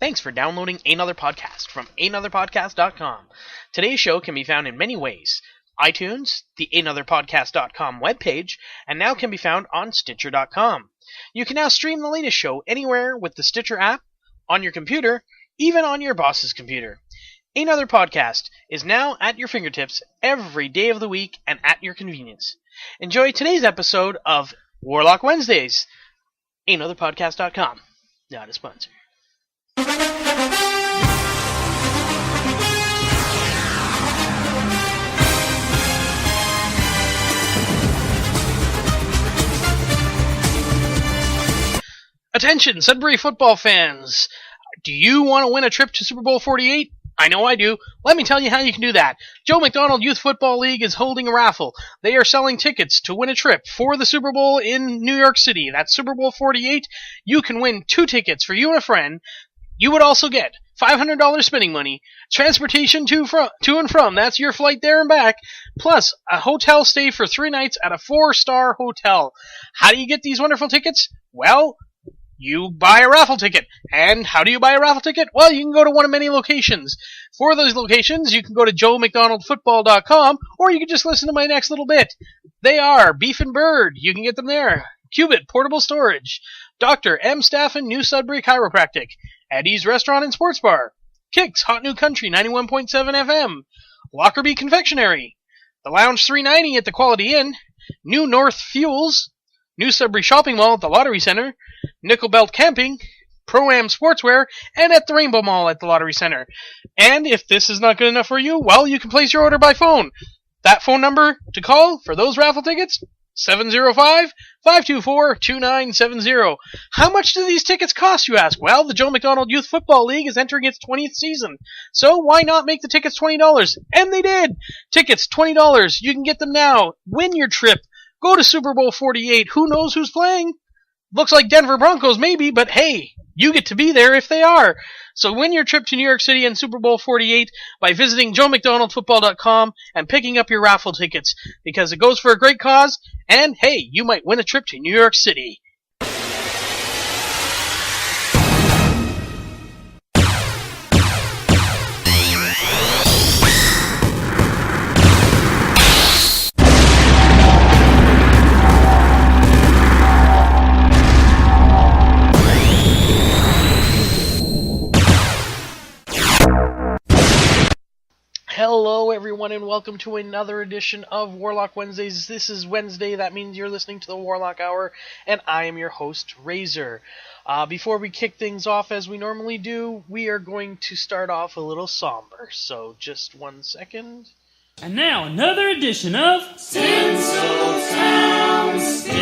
Thanks for downloading Ehnother Podcast from Ehnotherpodcast.com. Today's show can be found in many ways. iTunes, the Ehnotherpodcast.com webpage, and now can be found on Stitcher.com. You can now stream the latest show anywhere with the Stitcher app, on your computer, even on your boss's computer. Ehnother Podcast is now at your fingertips every day of the week and at your convenience. Enjoy today's episode of Warlock Wednesdays. Ehnotherpodcast.com. Not a sponsor. Attention, Sudbury football fans! Do you want to win a trip to Super Bowl 48? I know I do. Let me tell you how you can do that. Joe McDonald Youth Football League is holding a raffle. They are selling tickets to win a trip for the Super Bowl in New York City. That's Super Bowl 48. You can win 2 tickets for you and a friend. You would also get $500 spending money, transportation to and from, that's your flight there and back, plus a hotel stay for 3 nights at a 4-star hotel. How do you get these wonderful tickets? Well, you buy a raffle ticket. And how do you buy a raffle ticket? Well, you can go to one of many locations. For those locations, you can go to joemcdonaldfootball.com, or you can just listen to my next little bit. They are Beef and Bird. You can get them there. Cubit Portable Storage. Dr. M. Staffen New Sudbury Chiropractic. Eddie's Restaurant and Sports Bar. Kicks Hot New Country 91.7 FM. Lockerbie Confectionery. The Lounge 390 at the Quality Inn. New North Fuels. New Sudbury Shopping Mall at the Lottery Center. Nickel Belt Camping. Pro-Am Sportswear. And at the Rainbow Mall at the Lottery Center. And if this is not good enough for you, well, you can place your order by phone. That phone number to call for those raffle tickets? 705-524-2970. How much do these tickets cost, you ask? Well, the Joe McDonald Youth Football League is entering its 20th season. So why not make the tickets $20? And they did! Tickets, $20. You can get them now. Win your trip. Go to Super Bowl 48. Who knows who's playing? Looks like Denver Broncos maybe, but hey, you get to be there if they are. So win your trip to New York City and Super Bowl 48 by visiting joemcdonaldfootball.com and picking up your raffle tickets, because it goes for a great cause, and hey, you might win a trip to New York City. Hello everyone and welcome to another edition of Warlock Wednesdays. This is Wednesday, that means you're listening to the Warlock Hour, and I am your host, Razor. Before we kick things off as we normally do, we are going to start off a little somber, so just 1 second. And now another edition of Tinseltown Stiffs.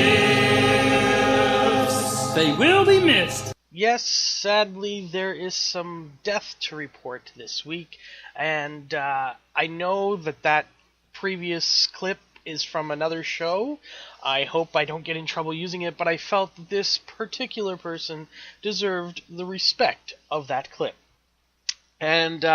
They will be missed. Yes, sadly, there is some death to report this week, and I know that previous clip is from another show. I hope I don't get in trouble using it, but I felt that this particular person deserved the respect of that clip. And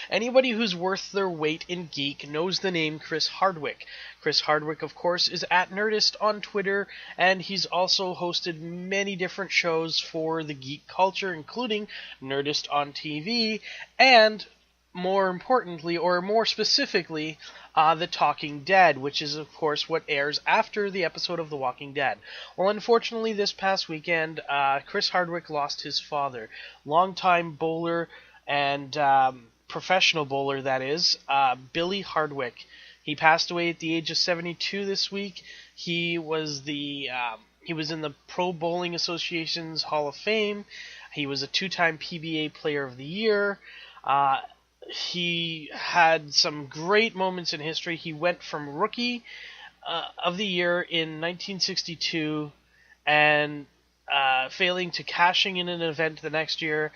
anybody who's worth their weight in geek knows the name Chris Hardwick. Chris Hardwick, of course, is at Nerdist on Twitter, and he's also hosted many different shows for the geek culture, including Nerdist on TV, and more importantly, or more specifically, The Talking Dead, which is, of course, what airs after the episode of The Walking Dead. Well, unfortunately, this past weekend, Chris Hardwick lost his father, longtime bowler and professional bowler, that is, Billy Hardwick. He passed away at the age of 72 this week. He was in the Pro Bowling Association's Hall of Fame. He was a 2-time PBA Player of the Year. He had some great moments in history. He went from Rookie of the Year in 1962 and failing to cashing in an event the next year.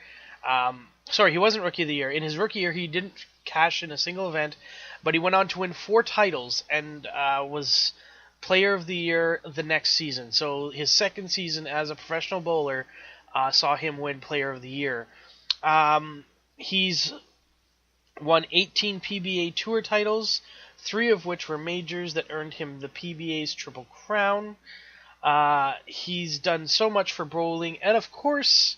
Sorry, he wasn't Rookie of the Year. In his rookie year, he didn't cash in a single event, but he went on to win 4 titles and was Player of the Year the next season. So his second season as a professional bowler saw him win Player of the Year. He's won 18 PBA Tour titles, 3 of which were majors that earned him the PBA's Triple Crown. He's done so much for bowling, and of course,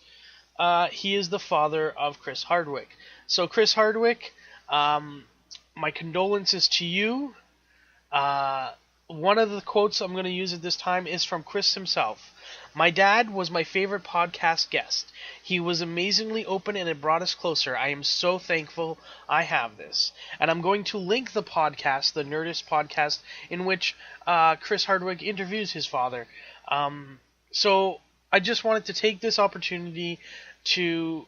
he is the father of Chris Hardwick. So Chris Hardwick, my condolences to you. One of the quotes I'm going to use at this time is from Chris himself. My dad was my favorite podcast guest. He was amazingly open and it brought us closer. I am so thankful I have this. And I'm going to link the podcast, the Nerdist podcast, in which Chris Hardwick interviews his father. So I just wanted to take this opportunity to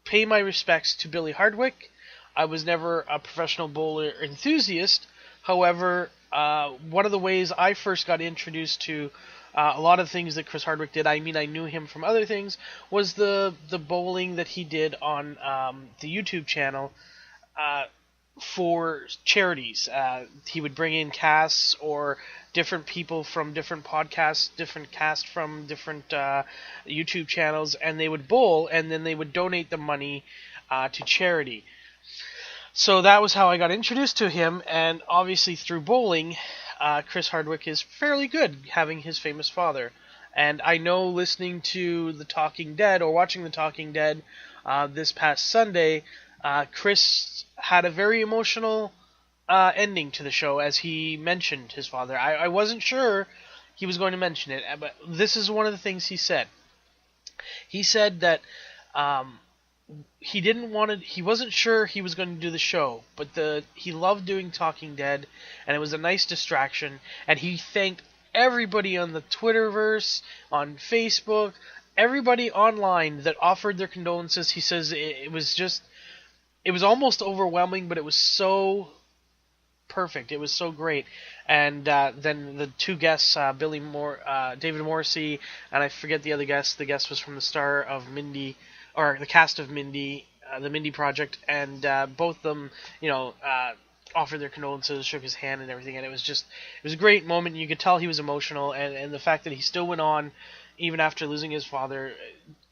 pay my respects to Billy Hardwick. I was never a professional bowler enthusiast. However, one of the ways I first got introduced to a lot of things that Chris Hardwick did, I mean I knew him from other things, was the bowling that he did on the YouTube channel for charities. He would bring in casts or different people from different podcasts, different casts from different YouTube channels, and they would bowl, and then they would donate the money to charity. So that was how I got introduced to him, and obviously through bowling, Chris Hardwick is fairly good, having his famous father. And I know listening to The Talking Dead, or watching The Talking Dead this past Sunday, Chris had a very emotional ending to the show as he mentioned his father. I wasn't sure he was going to mention it, but this is one of the things he said. He said that he wasn't sure he was going to do the show, but he loved doing Talking Dead, and it was a nice distraction, and he thanked everybody on the Twitterverse, on Facebook, everybody online that offered their condolences. He says it was almost overwhelming, but it was so perfect. It was so great. And then the two guests, David Morrissey, and I forget the other guest. The guest was from the star of Mindy, or the cast of Mindy, the Mindy Project, and both of them, offered their condolences, shook his hand and everything, and it was a great moment. You could tell he was emotional, and the fact that he still went on, even after losing his father,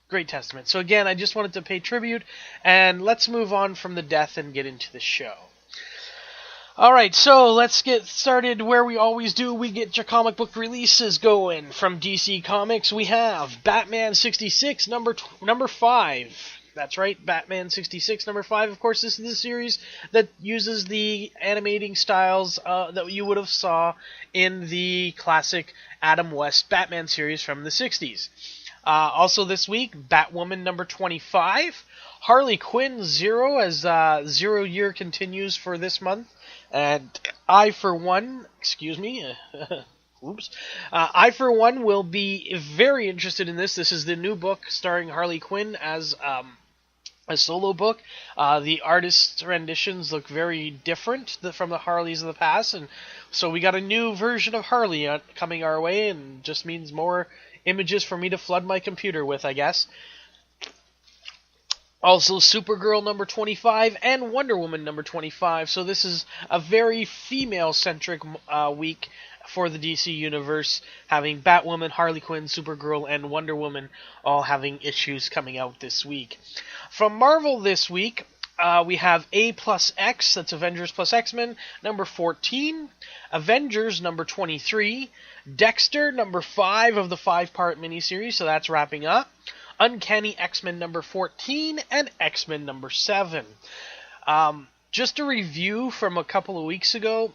great testament. So again, I just wanted to pay tribute, and let's move on from the death and get into the show. Alright, so let's get started where we always do. We get your comic book releases going. From DC Comics, we have Batman 66, number 5. That's right, Batman 66, number 5. Of course, this is the series that uses the animating styles that you would have saw in the classic Adam West Batman series from the 60s. Also this week, Batwoman number 25. Harley Quinn 0, as 0 year continues for this month. And I, for one, will be very interested in this. This is the new book starring Harley Quinn as a solo book. The artist's renditions look very different from the Harleys of the past, and so we got a new version of Harley coming our way, and just means more images for me to flood my computer with, I guess. Also, Supergirl number 25 and Wonder Woman number 25. So this is a very female-centric week for the DC Universe, having Batwoman, Harley Quinn, Supergirl, and Wonder Woman all having issues coming out this week. From Marvel this week, we have A plus X, that's Avengers plus X-Men, number 14. Avengers number 23. Dexter number 5 of the 5-part miniseries, so that's wrapping up. Uncanny X-Men number 14, and X-Men number 7. Just a review from a couple of weeks ago,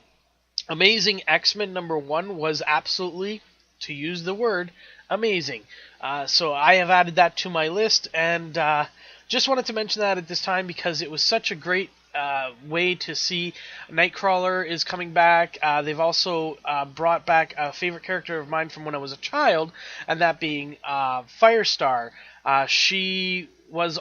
Amazing X-Men number 1 was absolutely, to use the word, amazing. So I have added that to my list, and just wanted to mention that at this time because it was such a great way to see. Nightcrawler is coming back. They've also brought back a favorite character of mine from when I was a child, and that being Firestar. She was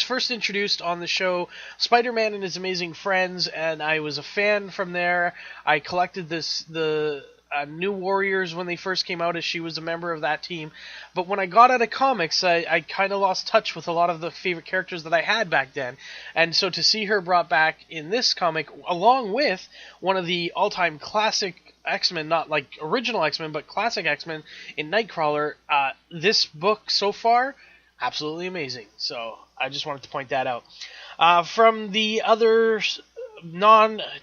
first introduced on the show Spider-Man and His Amazing Friends, and I was a fan from there. I collected the New Warriors when they first came out, as she was a member of that team. But when I got out of comics, I kind of lost touch with a lot of the favorite characters that I had back then. And so to see her brought back in this comic, along with one of the all-time classic X-Men, not like original X-Men, but classic X-Men in Nightcrawler, this book so far, absolutely amazing. So I just wanted to point that out. From the other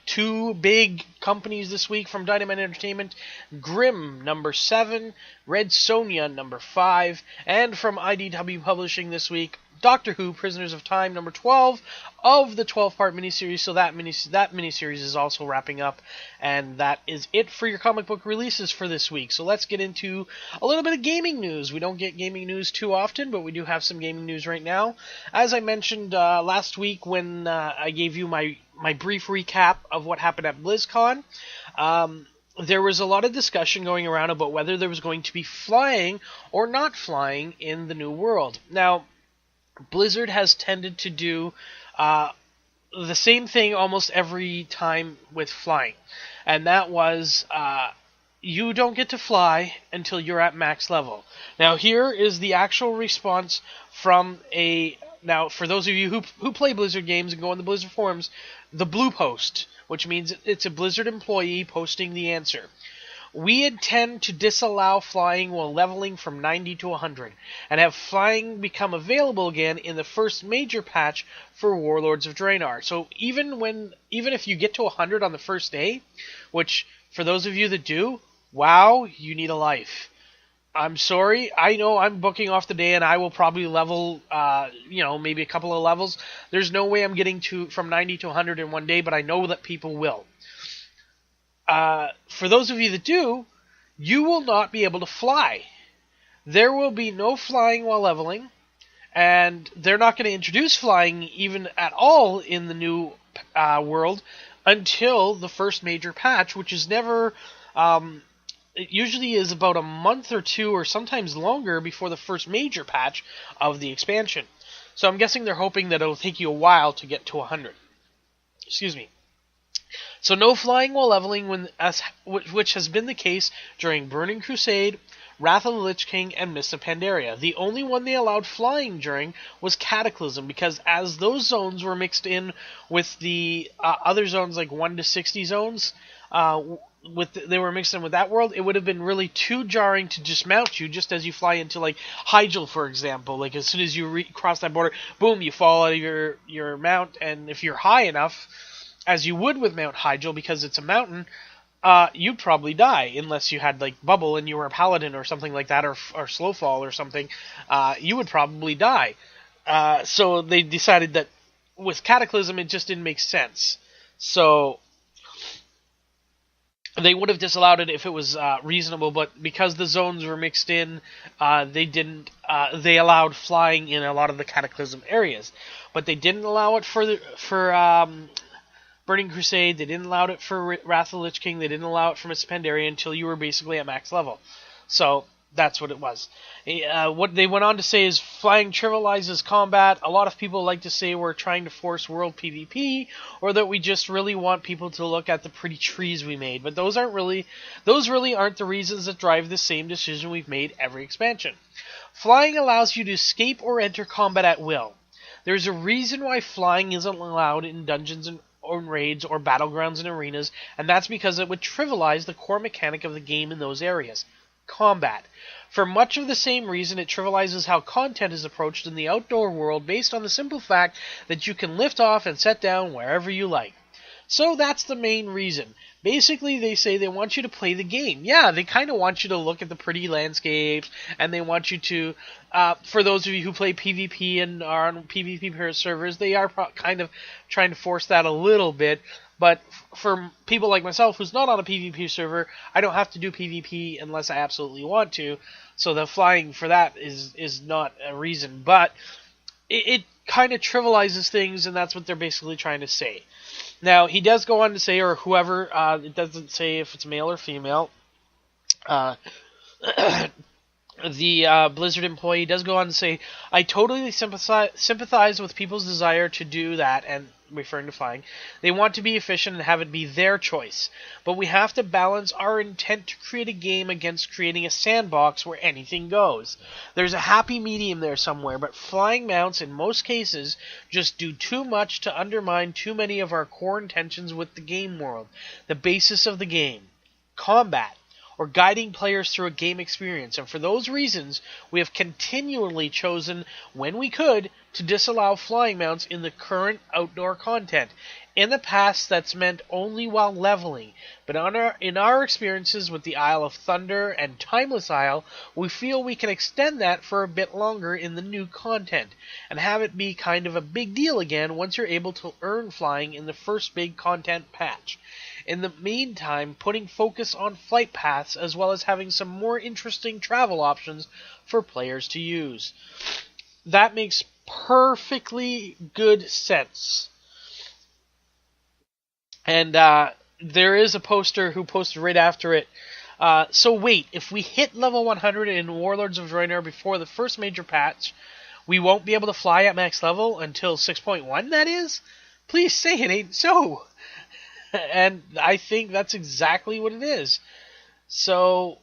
two big companies this week from Dynamite Entertainment: Grimm, number 7, Red Sonja, number 5, and from IDW Publishing this week, Doctor Who: Prisoners of Time, number 12 of the 12-part miniseries. So that miniseries is also wrapping up, and that is it for your comic book releases for this week. So let's get into a little bit of gaming news. We don't get gaming news too often, but we do have some gaming news right now. As I mentioned last week when I gave you my brief recap of what happened at BlizzCon, there was a lot of discussion going around about whether there was going to be flying or not flying in the new world. Now, Blizzard has tended to do the same thing almost every time with flying, and that was you don't get to fly until you're at max level. Now, here is the actual response from now, for those of you who play Blizzard games and go on the Blizzard forums, the Blue Post, which means it's a Blizzard employee posting the answer. We intend to disallow flying while leveling from 90 to 100, and have flying become available again in the first major patch for Warlords of Draenor. So even if you get to 100 on the first day, which for those of you that do, wow, you need a life. I'm sorry, I know I'm booking off the day and I will probably level, maybe a couple of levels. There's no way I'm getting from 90 to 100 in one day, but I know that people will. For those of you that do, you will not be able to fly. There will be no flying while leveling, and they're not going to introduce flying even at all in the new world until the first major patch, which is never... it usually is about a month or two, or sometimes longer, before the first major patch of the expansion. So I'm guessing they're hoping that it'll take you a while to get to 100. Excuse me. So no flying while leveling, which has been the case during Burning Crusade, Wrath of the Lich King, and Mists of Pandaria. The only one they allowed flying during was Cataclysm, because as those zones were mixed in with the other zones, like 1 to 60 zones, they were mixed in with that world, it would have been really too jarring to dismount you just as you fly into, like, Hyjal, for example. Like, as soon as you cross that border, boom, you fall out of your mount, and if you're high enough, as you would with Mount Hyjal, because it's a mountain, you'd probably die, unless you had, like, Bubble and you were a paladin or something like that, or Slowfall or something. You would probably die. So they decided that with Cataclysm, it just didn't make sense. So they would have disallowed it if it was reasonable, but because the zones were mixed in, they allowed flying in a lot of the Cataclysm areas. But they didn't allow it for Burning Crusade, they didn't allow it for Wrath of the Lich King, they didn't allow it for Mists of Pandaria until you were basically at max level. So that's what it was. What they went on to say is flying trivializes combat. A lot of people like to say we're trying to force world PvP, or that we just really want people to look at the pretty trees we made. But those really aren't the reasons that drive the same decision we've made every expansion. Flying allows you to escape or enter combat at will. There's a reason why flying isn't allowed in dungeons or raids or battlegrounds and arenas, and that's because it would trivialize the core mechanic of the game in those areas: combat. For much of the same reason, it trivializes how content is approached in the outdoor world, based on the simple fact that you can lift off and set down wherever you like. So that's the main reason. Basically, they say they want you to play the game. Yeah, they kind of want you to look at the pretty landscapes, and they want you to, for those of you who play PvP and are on PvP servers, they are kind of trying to force that a little bit. But for people like myself, who's not on a PvP server, I don't have to do PvP unless I absolutely want to. So the flying for that is not a reason. But it kind of trivializes things, and that's what they're basically trying to say. Now, he does go on to say, or whoever, it doesn't say if it's male or female, the Blizzard employee does go on to say, I totally sympathize with people's desire to do that, and referring to flying. They want to be efficient and have it be their choice. But we have to balance our intent to create a game against creating a sandbox where anything goes. There's a happy medium there somewhere, but flying mounts in most cases just do too much to undermine too many of our core intentions with the game world, the basis of the game: combat. or guiding players through a game experience. And for those reasons, we have continually chosen, when we could, to disallow flying mounts in the current outdoor content. In the past, that's meant only while leveling, but in our experiences with the Isle of Thunder and Timeless Isle, we feel we can extend that for a bit longer in the new content, and have it be kind of a big deal again once you're able to earn flying in the first big content patch. In the meantime, putting focus on flight paths as well as having some more interesting travel options for players to use. That makes perfectly good sense. And there is a poster who posted right after it. So wait, if we hit level 100 in Warlords of Draenor before the first major patch, we won't be able to fly at max level until 6.1, that is? Please say it ain't so. And I think that's exactly what it is. So,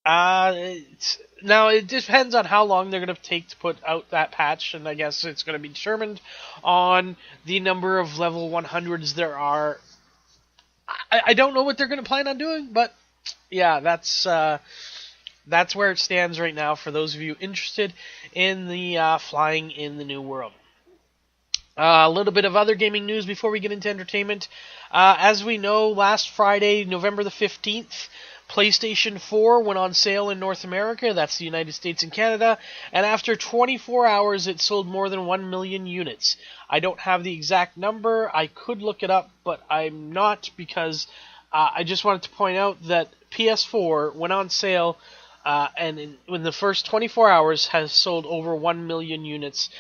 now it depends on how long they're going to take to put out that patch, and I guess it's going to be determined on the number of level 100s there are. I don't know what they're going to plan on doing, but yeah, that's where it stands right now for those of you interested in the flying in the new world. A little bit of other gaming news before we get into entertainment. As we know, last Friday, November the 15th, PlayStation 4 went on sale in North America, that's the United States and Canada, and after 24 hours it sold more than 1 million units. I don't have the exact number, I could look it up, but I'm not, because I just wanted to point out that PS4 went on sale, and in the first 24 hours has sold over 1 million units,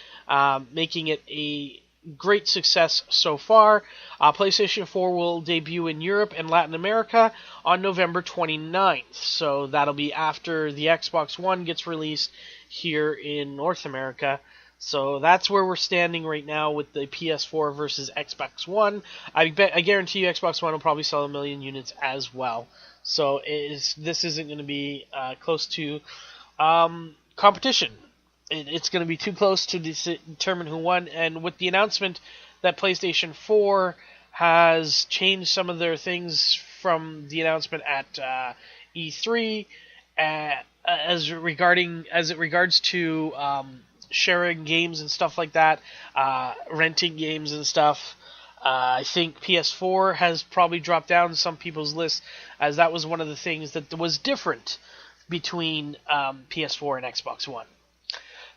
making it a great success so far. PlayStation 4 will debut in Europe and Latin America on November 29th, so that'll be after the Xbox One gets released here in North America. So that's where we're standing right now with the PS4 versus Xbox One. I guarantee you Xbox One will probably sell 1 million units as well. So this isn't going to be close to competition. It's going to be too close to determine who won, and with the announcement that PlayStation 4 has changed some of their things from the announcement at E3, as it regards to sharing games and stuff like that, renting games and stuff, I think PS4 has probably dropped down some people's lists, as that was one of the things that was different between PS4 and Xbox One.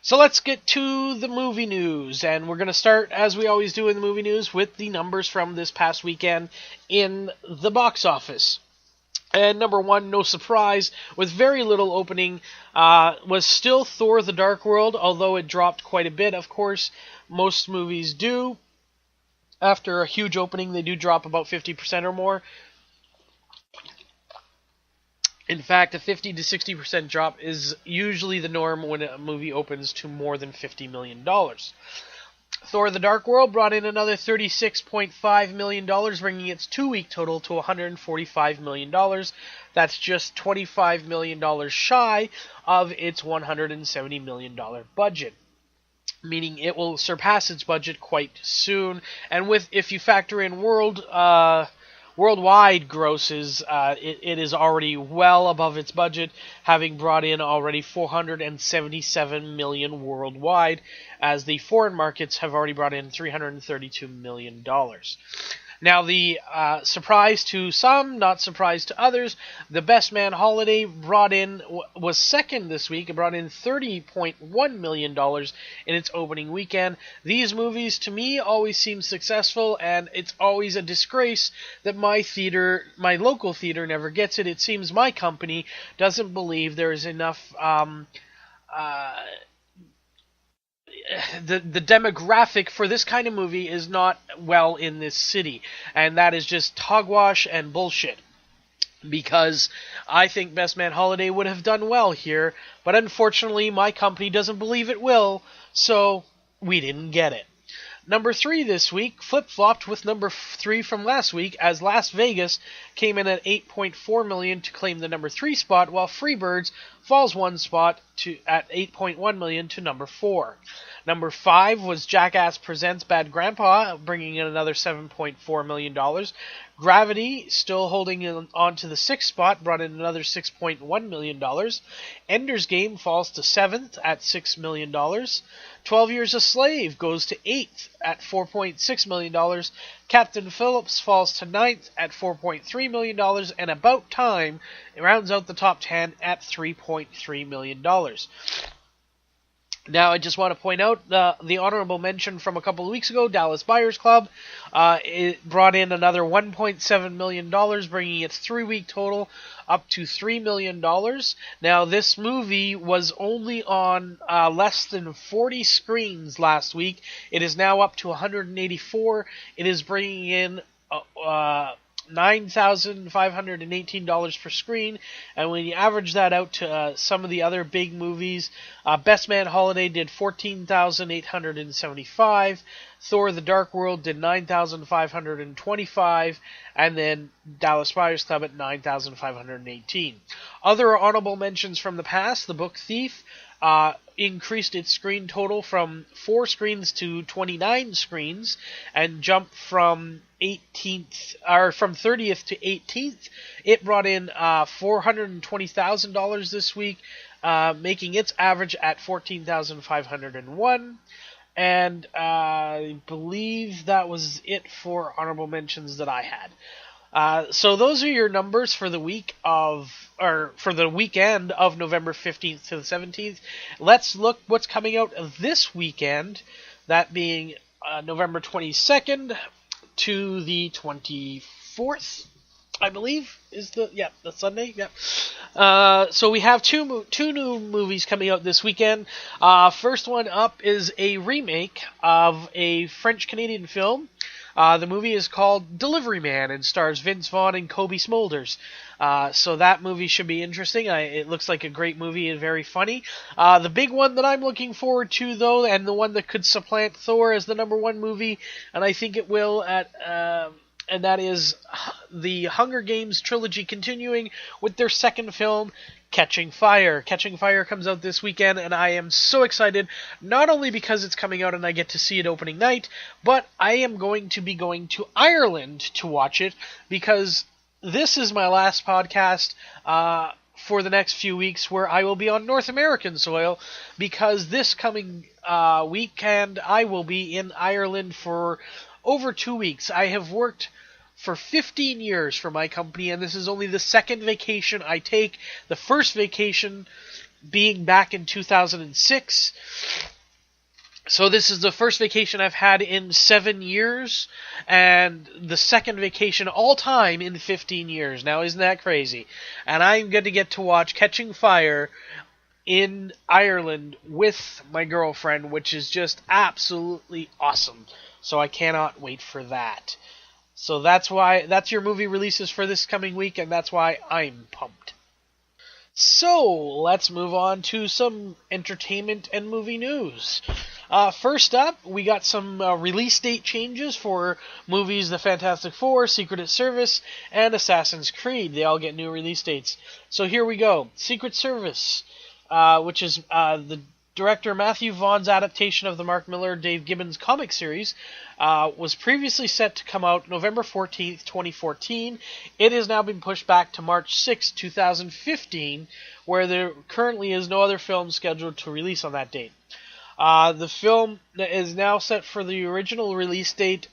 So let's get to the movie news, and we're going to start, as we always do in the movie news, with the numbers from this past weekend in the box office. And number one, no surprise, with very little opening, was still Thor: The Dark World, although it dropped quite a bit. Of course, most movies do. After a huge opening, they do drop about 50% or more. In fact, a 50 to 60% drop is usually the norm when a movie opens to more than $50 million. Thor: The Dark World brought in another $36.5 million, bringing its two-week total to $145 million. That's just $25 million shy of its $170 million budget, meaning it will surpass its budget quite soon. And if you factor in worldwide grosses, it is already well above its budget, having brought in already $477 million worldwide, as the foreign markets have already brought in $332 million. Now, the surprise to some, not surprise to others, The Best Man Holiday was second this week. It brought in $30.1 million in its opening weekend. These movies, to me, always seem successful, and it's always a disgrace that my local theater never gets it. It seems my company doesn't believe there is enough the demographic for this kind of movie is not well in this city, and that is just hogwash and bullshit, because I think Best Man Holiday would have done well here, but unfortunately my company doesn't believe it will, so we didn't get it. Number 3 this week flip-flopped with number 3 from last week, as Las Vegas came in at $8.4 million to claim the number 3 spot, while Freebirds falls one spot at $8.1 million to number 4. Number 5 was Jackass Presents Bad Grandpa, bringing in another $7.4 million. Gravity, still holding on to the 6th spot, brought in another $6.1 million. Ender's Game falls to 7th at $6 million. 12 Years a Slave goes to 8th at $4.6 million. Captain Phillips falls to 9th at $4.3 million. And About Time rounds out the top 10 at $3.3 million. Now, I just want to point out the honorable mention from a couple of weeks ago, Dallas Buyers Club. It brought in another $1.7 million, bringing its 3-week total up to $3 million. Now, this movie was only on less than 40 screens last week. It is now up to 184. It is bringing in $9,518 per screen, and when you average that out to some of the other big movies, Best Man Holiday did $14,875, Thor: The Dark World did $9,525, and then Dallas Buyers Club at $9,518. Other honorable mentions from the past: The Book Thief increased its screen total from 4 screens to 29 screens, and jumped from 30th to 18th. It brought in $420,000 this week, making its average at $14,501. And I believe that was it for honorable mentions that I had. So those are your numbers for the for the weekend of November 15th to the 17th. Let's look what's coming out this weekend, that being November 22nd to the 24th, I believe, is the Sunday. Yeah. So we have two new movies coming out this weekend. First one up is a remake of a French-Canadian film. The movie is called Delivery Man and stars Vince Vaughn and Kobe Smulders. So that movie should be interesting. It looks like a great movie and very funny. The big one that I'm looking forward to, though, and the one that could supplant Thor as the number 1 movie, and I think it will, and that is the Hunger Games trilogy continuing with their second film, Catching Fire. Catching Fire comes out this weekend, and I am so excited, not only because it's coming out and I get to see it opening night, but I am going to be going to Ireland to watch it, because this is my last podcast for the next few weeks where I will be on North American soil, because this coming weekend I will be in Ireland for over 2 weeks. I have worked for 15 years for my company, and this is only the second vacation I take, the first vacation being back in 2006. So this is the first vacation I've had in 7 years, and the second vacation all time in 15 years. Now, isn't that crazy? And I'm going to get to watch Catching Fire in Ireland with my girlfriend, which is just absolutely awesome. So I cannot wait for that. So that's your movie releases for this coming week, and that's why I'm pumped. So let's move on to some entertainment and movie news. First up, we got some release date changes for movies The Fantastic Four, Secret Service, and Assassin's Creed. They all get new release dates. So here we go. Secret Service, which is the director Matthew Vaughn's adaptation of the Mark Millar, Dave Gibbons comic series, was previously set to come out November 14th, 2014. It has now been pushed back to March 6th, 2015, where there currently is no other film scheduled to release on that date. The film is now set for the original release date.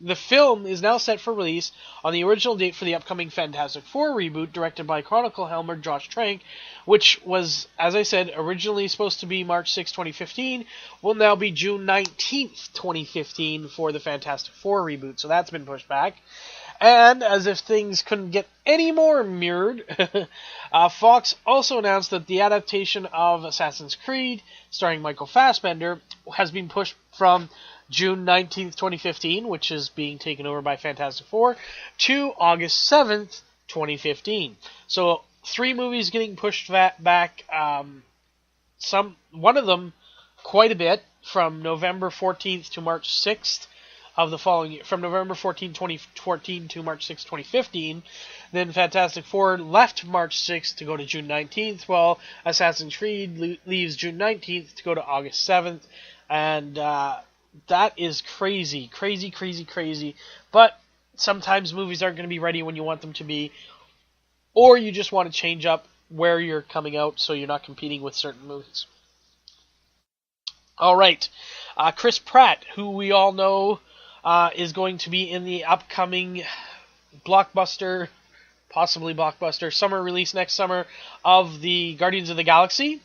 The film is now set for release on the original date for the upcoming Fantastic Four reboot, directed by Chronicle helmer Josh Trank, which was, as I said, originally supposed to be March 6, 2015, will now be June 19th, 2015 for the Fantastic Four reboot, so that's been pushed back. And, as if things couldn't get any more mirrored, Fox also announced that the adaptation of Assassin's Creed, starring Michael Fassbender, has been pushed from June 19th, 2015, which is being taken over by Fantastic Four, to August 7th, 2015. So, 3 movies getting pushed back, one of them quite a bit, from November 14th to March 6th. of the following year, from November 14, 2014 to March 6, 2015. Then Fantastic Four left March 6th to go to June 19th, while Assassin's Creed leaves June 19th to go to August 7th. And that is crazy. But sometimes movies aren't going to be ready when you want them to be, or you just want to change up where you're coming out so you're not competing with certain movies. All right. Chris Pratt, who we all know is going to be in the upcoming possibly blockbuster, summer release next summer of the Guardians of the Galaxy.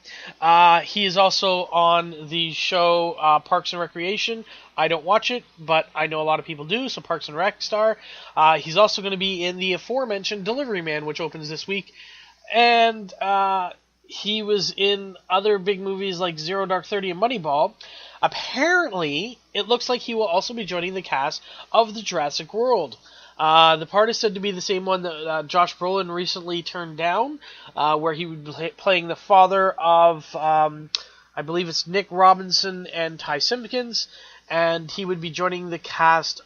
He is also on the show Parks and Recreation. I don't watch it, but I know a lot of people do, so Parks and Rec star. He's also going to be in the aforementioned Delivery Man, which opens this week. And he was in other big movies like Zero Dark 30 and Moneyball. Apparently, it looks like he will also be joining the cast of the Jurassic World. The part is said to be the same one that Josh Brolin recently turned down, where he would be playing the father of, I believe it's Nick Robinson and Ty Simpkins, and he would be joining the cast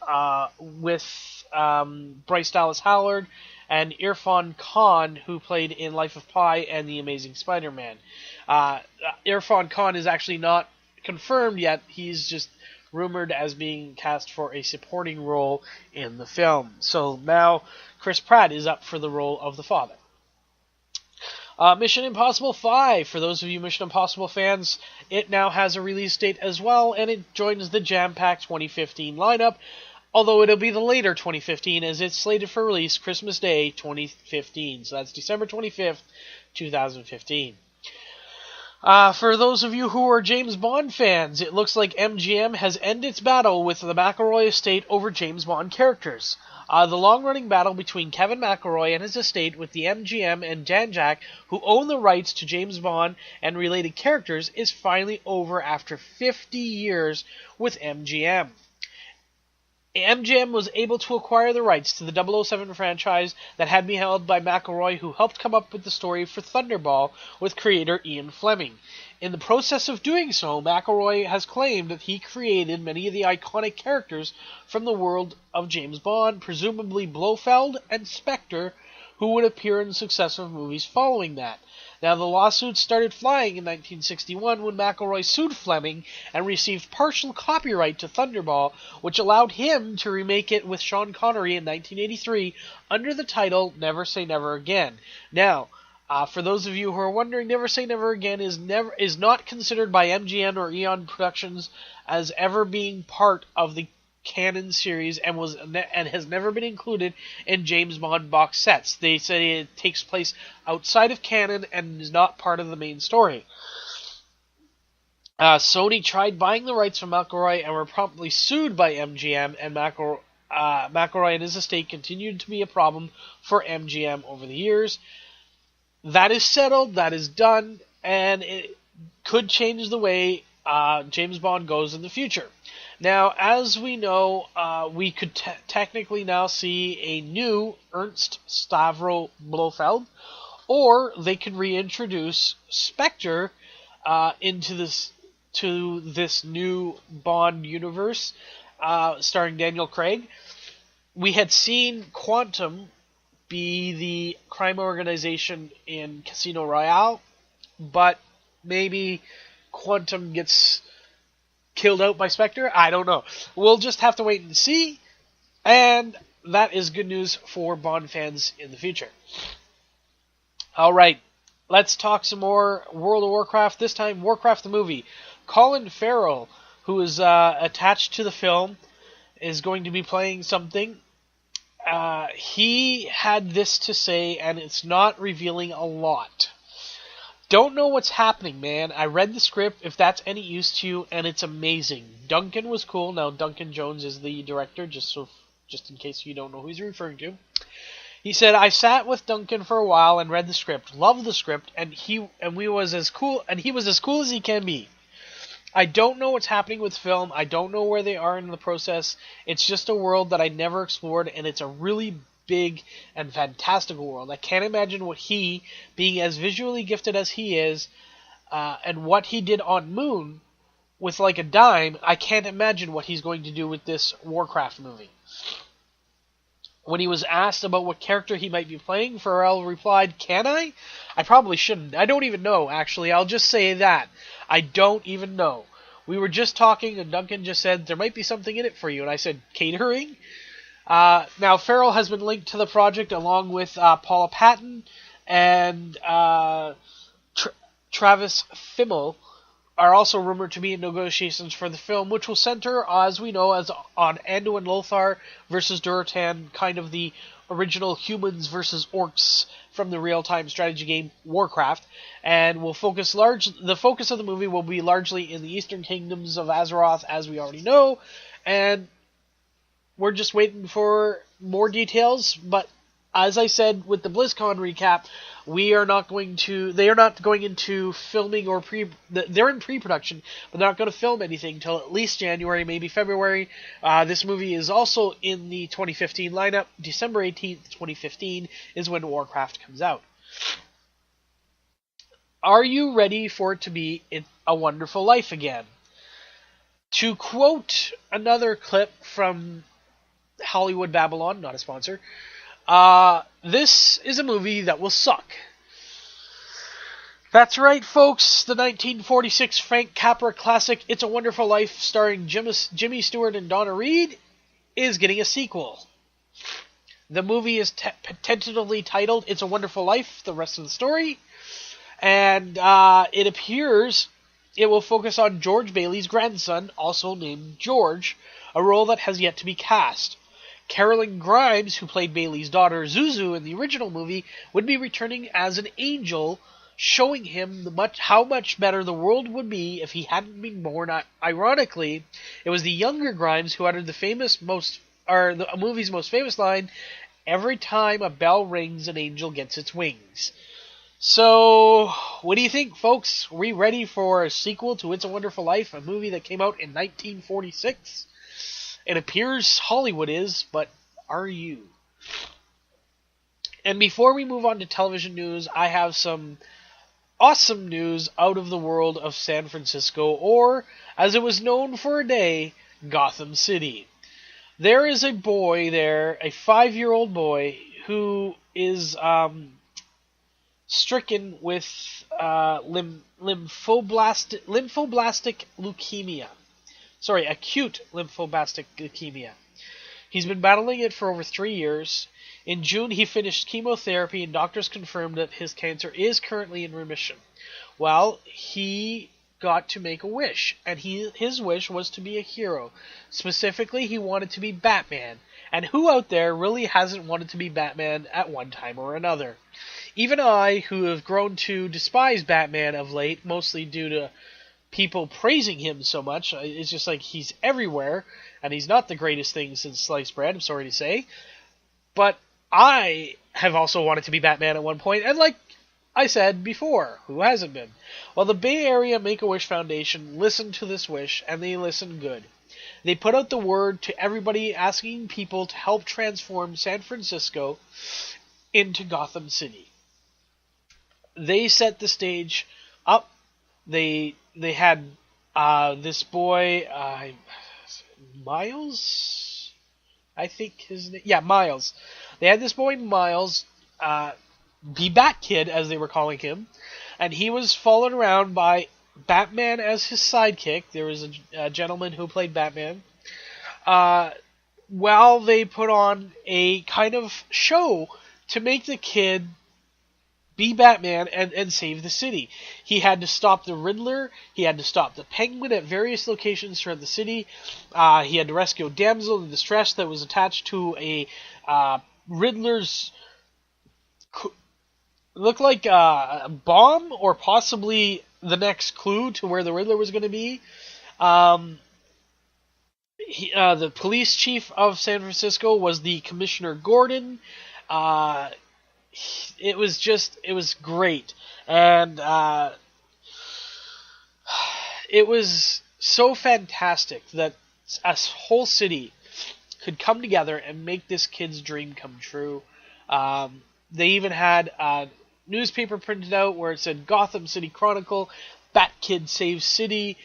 with Bryce Dallas Howard and Irfan Khan, who played in Life of Pi and The Amazing Spider-Man. Irfan Khan is actually not confirmed yet. He's just rumored as being cast for a supporting role in the film. So now Chris Pratt is up for the role of the father. Mission Impossible 5, for those of you Mission Impossible fans, it now has a release date as well, and it joins the jam-packed 2015 lineup, although it'll be the later 2015 as it's slated for release Christmas Day 2015. So that's December 25th, 2015. For those of you who are James Bond fans, it looks like MGM has ended its battle with the McElroy estate over James Bond characters. The long-running battle between Kevin McElroy and his estate with the MGM and Danjaq, who own the rights to James Bond and related characters, is finally over after 50 years with MGM. MGM was able to acquire the rights to the 007 franchise that had been held by McElroy, who helped come up with the story for Thunderball with creator Ian Fleming. In the process of doing so, McElroy has claimed that he created many of the iconic characters from the world of James Bond, presumably Blofeld and Spectre, who would appear in successive movies following that. Now, the lawsuits started flying in 1961 when McElroy sued Fleming and received partial copyright to Thunderball, which allowed him to remake it with Sean Connery in 1983 under the title Never Say Never Again. Now, for those of you who are wondering, Never Say Never Again is not considered by MGM or Eon Productions as ever being part of the canon series and has never been included in James Bond box sets. They say it takes place outside of canon and is not part of the main story. Sony tried buying the rights from McElroy and were promptly sued by MGM, and McElroy and his estate continued to be a problem for MGM over the years. That is settled, that is done, and it could change the way James Bond goes in the future. Now, as we know, we could technically now see a new Ernst Stavro Blofeld, or they could reintroduce Spectre into this new Bond universe, starring Daniel Craig. We had seen Quantum be the crime organization in Casino Royale, but maybe Quantum gets killed out by Spectre? I don't know. We'll just have to wait and see, and that is good news for Bond fans in the future. Alright, let's talk some more World of Warcraft, this time Warcraft the movie. Colin Farrell, who is attached to the film, is going to be playing something. He had this to say, and it's not revealing a lot. Don't know what's happening, man. I read the script, if that's any use to you, and it's amazing. Duncan was cool. Now, Duncan Jones is the director, just in case you don't know who he's referring to. He said, I sat with Duncan for a while and read the script, loved the script, and he was as cool as he can be. I don't know what's happening with film. I don't know where they are in the process. It's just a world that I never explored, and it's a really big and fantastical world. I can't imagine what he, being as visually gifted as he is, and what he did on Moon, with like a dime, I can't imagine what he's going to do with this Warcraft movie. When he was asked about what character he might be playing, Pharrell replied, "Can I? I probably shouldn't. I don't even know, actually. I'll just say that. I don't even know. We were just talking, and Duncan just said, there might be something in it for you." And I said, catering? Now, Pharrell has been linked to the project along with Paula Patton and Travis Fimmel are also rumored to be in negotiations for the film, which will center, as we know, as on Anduin Lothar versus Durotan, kind of the original humans versus orcs from the real-time strategy game Warcraft, and the focus of the movie will be largely in the eastern kingdoms of Azeroth, as we already know, and we're just waiting for more details. But as I said with the BlizzCon recap, they are not going into filming or they're in pre-production, but they're not going to film anything till at least January, maybe February. This movie is also in the 2015 lineup. December 18th, 2015 is when Warcraft comes out. Are you ready for it to be A Wonderful Life again? To quote another clip from Hollywood Babylon, not a sponsor, this is a movie that will suck. That's right, folks. The 1946 Frank Capra classic It's a Wonderful Life, starring Jimmy Stewart and Donna Reed, is getting a sequel. The movie is tentatively titled It's a Wonderful Life, the rest of the story, and it appears it will focus on George Bailey's grandson, also named George, a role that has yet to be cast. Carolyn Grimes, who played Bailey's daughter Zuzu in the original movie, would be returning as an angel, showing him how much better the world would be if he hadn't been born. Ironically, it was the younger Grimes who uttered the movie's most famous line, "Every time a bell rings, an angel gets its wings." So, what do you think, folks? Are we ready for a sequel to It's a Wonderful Life, a movie that came out in 1946? It appears Hollywood is, but are you? And before we move on to television news, I have some awesome news out of the world of San Francisco, or, as it was known for a day, Gotham City. There is a boy there, a 5-year-old boy, who is stricken with lymphoblastic leukemia. Acute lymphoblastic leukemia. He's been battling it for over 3 years. In June, he finished chemotherapy, and doctors confirmed that his cancer is currently in remission. Well, he got to make a wish, and his wish was to be a hero. Specifically, he wanted to be Batman. And who out there really hasn't wanted to be Batman at one time or another? Even I, who have grown to despise Batman of late, mostly due to people praising him so much. It's just like he's everywhere, and he's not the greatest thing since sliced bread, I'm sorry to say. But I have also wanted to be Batman at one point, and like I said before, who hasn't been? Well, the Bay Area Make-A-Wish Foundation listened to this wish, and they listened good. They put out the word to everybody asking people to help transform San Francisco into Gotham City. They set the stage up. They had this boy, Miles? I think his name... Yeah, Miles. They had this boy, Miles, be Batkid, as they were calling him, and he was followed around by Batman as his sidekick. There was a gentleman who played Batman. While they put on a kind of show to make the kid be Batman and save the city. He had to stop the Riddler. He had to stop the Penguin at various locations throughout the city. He had to rescue a damsel in distress that was attached to a Riddler's... looked like a bomb, or possibly the next clue to where the Riddler was going to be. The police chief of San Francisco was the Commissioner Gordon. It was great. And it was so fantastic that a whole city could come together and make this kid's dream come true. They even had a newspaper printed out where it said Gotham City Chronicle, Batkid Saves City.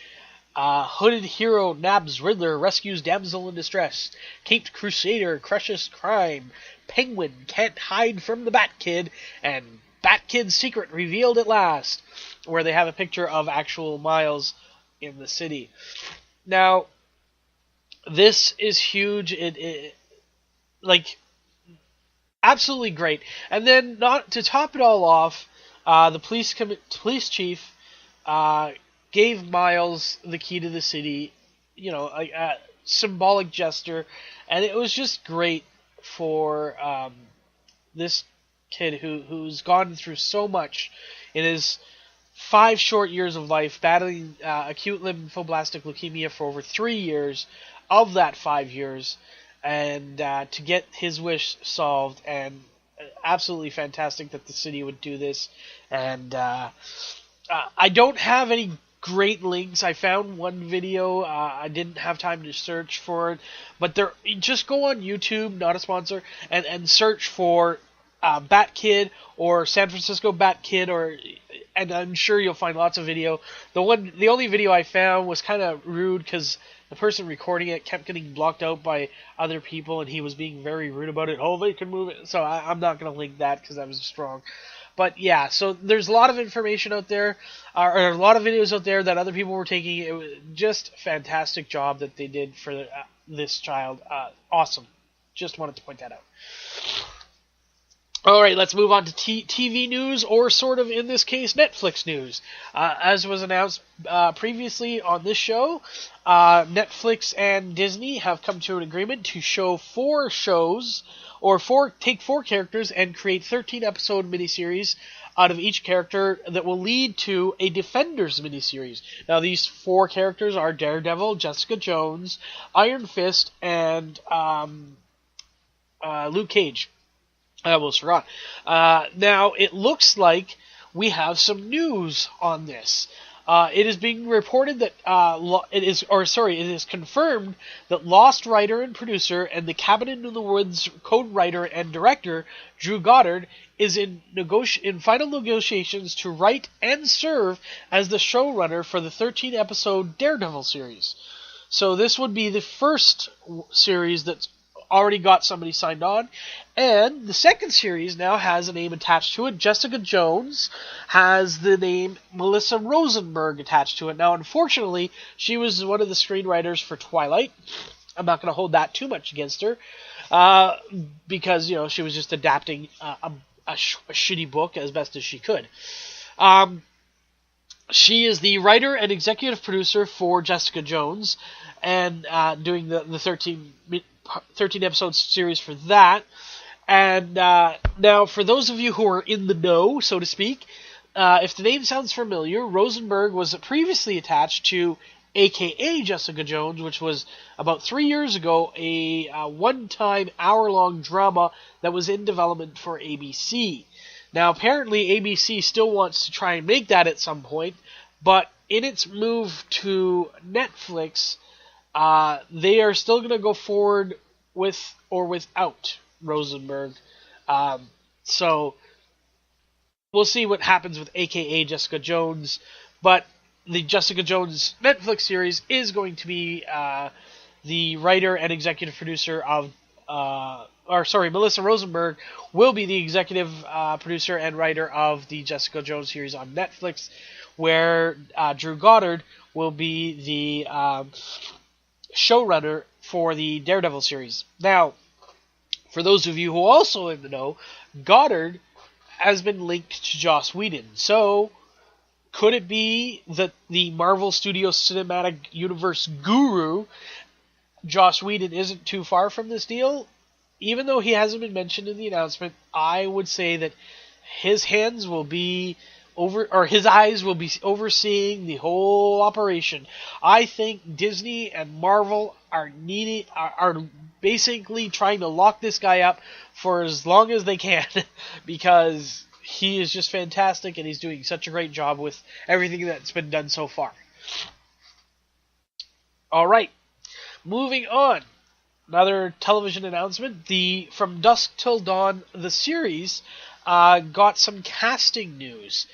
Hooded hero nabs Riddler, rescues damsel in distress. Caped Crusader crushes crime. Penguin can't hide from the Batkid, and Batkid's secret revealed at last. Where they have a picture of actual Miles in the city. Now, this is huge. It absolutely great. And then, not to top it all off, the police chief gave Miles the key to the city, a symbolic gesture, and it was just great for this kid who's gone through so much in his 5 short years of life, battling acute lymphoblastic leukemia for over 3 years of that 5 years, and to get his wish solved, and absolutely fantastic that the city would do this. And I don't have any great links. I found one video. I didn't have time to search for it, but just go on YouTube, not a sponsor, and search for Batkid or San Francisco Batkid, and I'm sure you'll find lots of video. The only video I found was kind of rude because the person recording it kept getting blocked out by other people, and he was being very rude about it. Oh, they can move it. So I'm not going to link that because that was just wrong. But yeah, so there's a lot of information out there, or a lot of videos out there that other people were taking. It was just a fantastic job that they did for this child. Awesome. Just wanted to point that out. Alright, let's move on to TV news, or sort of, in this case, Netflix news. As was announced previously on this show, Netflix and Disney have come to an agreement to show 4 shows, or take 4 characters and create 13-episode miniseries out of each character that will lead to a Defenders miniseries. Now, these 4 characters are Daredevil, Jessica Jones, Iron Fist, and Luke Cage. I almost forgot. Now, it looks like we have some news on this. It is being reported that it is confirmed that Lost writer and producer and the Cabin in the Woods co-writer and director Drew Goddard is in final negotiations to write and serve as the showrunner for the 13-episode Daredevil series. So this would be the first series that's already got somebody signed on, and the second series now has a name attached to it. Jessica Jones has the name Melissa Rosenberg attached to it. Now, unfortunately, she was one of the screenwriters for Twilight. I'm not going to hold that too much against her, because, she was just adapting a shitty book as best as she could. She is the writer and executive producer for Jessica Jones, and doing the 13-episode series for that. And now, for those of you who are in the know, so to speak, if the name sounds familiar, Rosenberg was previously attached to AKA Jessica Jones, which was about 3 years ago a one-time hour-long drama that was in development for ABC. Now, apparently ABC still wants to try and make that at some point, but in its move to Netflix, they are still going to go forward with or without Rosenberg. So we'll see what happens with AKA Jessica Jones, but the Jessica Jones Netflix series is going to be the writer and executive producer of Melissa Rosenberg will be the executive producer and writer of the Jessica Jones series on Netflix, where Drew Goddard will be the showrunner for the Daredevil series. Now, for those of you who are also in the know, Goddard has been linked to Joss Whedon. So, could it be that the Marvel Studios Cinematic Universe guru, Joss Whedon, isn't too far from this deal? Even though he hasn't been mentioned in the announcement, I would say that his hands will be his eyes will be overseeing the whole operation. I think Disney and Marvel are basically trying to lock this guy up for as long as they can, because he is just fantastic and he's doing such a great job with everything that's been done so far. Alright, moving on. Another television announcement. The From Dusk Till Dawn, the series, got some casting news.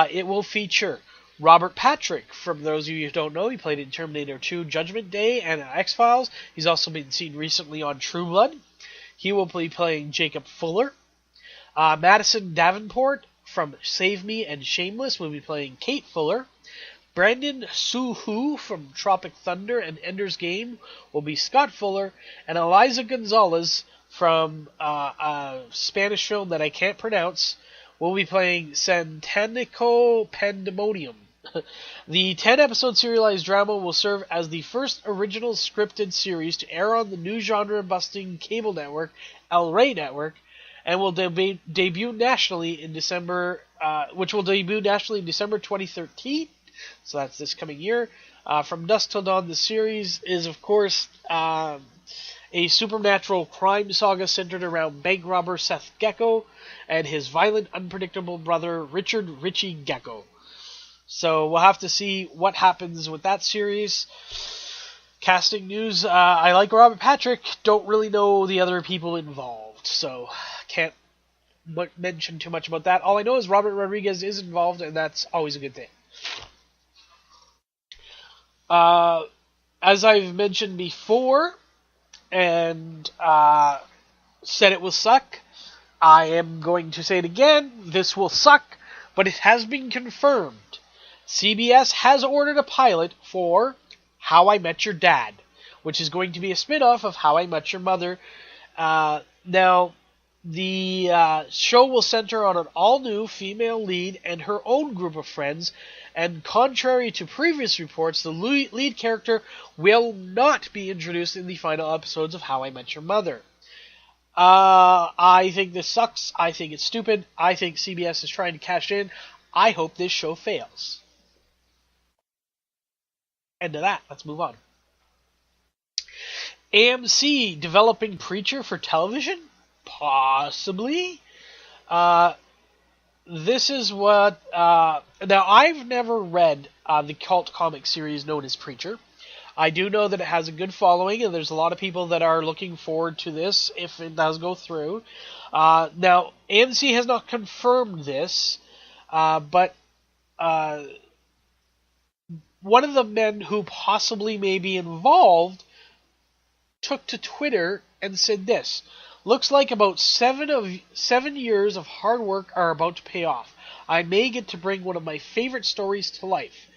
It will feature Robert Patrick, from those of you who don't know, he played in Terminator 2 Judgment Day and X-Files. He's also been seen recently on True Blood. He will be playing Jacob Fuller. Madison Davenport from Save Me and Shameless will be playing Kate Fuller. Brandon Suhu from Tropic Thunder and Ender's Game will be Scott Fuller. And Eliza Gonzalez from a Spanish film that I can't pronounce will be playing Santanico Pandemonium. The 10-episode serialized drama will serve as the first original scripted series to air on the new genre-busting cable network, El Rey Network, and will debut nationally in December, which will debut nationally in December 2013. So that's this coming year. From Dusk Till Dawn, the series is, of course, a supernatural crime saga centered around bank robber Seth Gecko and his violent, unpredictable brother Richard Richie Gecko. So we'll have to see what happens with that series. Casting news, I like Robert Patrick, don't really know the other people involved, so can't mention too much about that. All I know is Robert Rodriguez is involved, and that's always a good thing. As I've mentioned before, and said it will suck, I am going to say it again, this will suck, but it has been confirmed. CBS has ordered a pilot for How I Met Your Dad, which is going to be a spin-off of How I Met Your Mother. Now, the show will center on an all-new female lead and her own group of friends, and contrary to previous reports, the lead character will not be introduced in the final episodes of How I Met Your Mother. I think this sucks. I think it's stupid. I think CBS is trying to cash in. I hope this show fails. End of that. Let's move on. AMC developing Preacher for television? Possibly. This is what... now, I've never read the cult comic series known as Preacher. I do know that it has a good following, and there's a lot of people that are looking forward to this if it does go through. Now, AMC has not confirmed this, but one of the men who possibly may be involved took to Twitter and said this: "Looks like about 7 years of hard work are about to pay off. I may get to bring one of my favorite stories to life.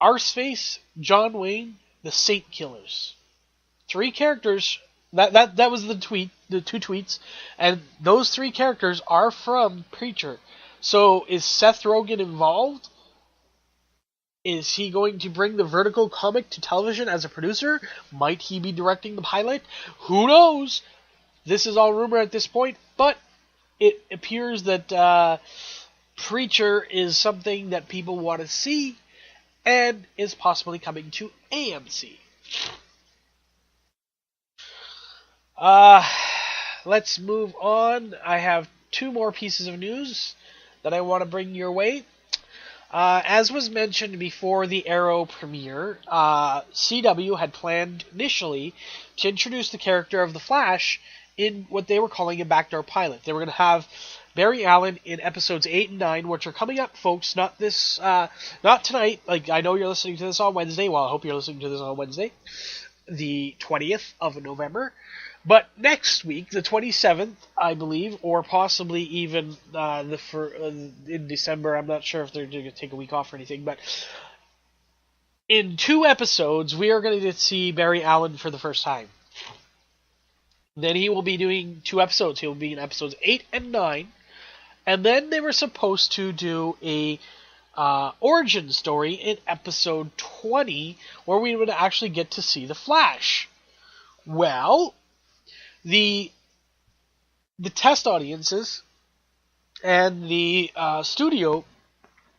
Arseface, John Wayne, the Saint Killers." 3 characters. That was the tweet, the 2 tweets, and those 3 characters are from Preacher. So is Seth Rogen involved? Is he going to bring the Vertigo comic to television as a producer? Might he be directing the pilot? Who knows? This is all rumor at this point, but it appears that Preacher is something that people want to see and is possibly coming to AMC. Let's move on. I have 2 more pieces of news that I want to bring your way. As was mentioned before the Arrow premiere, CW had planned initially to introduce the character of the Flash in what they were calling a backdoor pilot. They were going to have Barry Allen in episodes 8 and 9, which are coming up, folks. Not tonight. Like, I know you're listening to this on Wednesday. Well, I hope you're listening to this on Wednesday, the 20th of November. But next week, the 27th, I believe, or possibly even in December. I'm not sure if they're going to take a week off or anything, but in 2 episodes, we are going to see Barry Allen for the first time. Then he will be doing 2 episodes. He will be in episodes 8 and 9. And then they were supposed to do a origin story in episode 20, where we would actually get to see the Flash. Well, the test audiences and the studio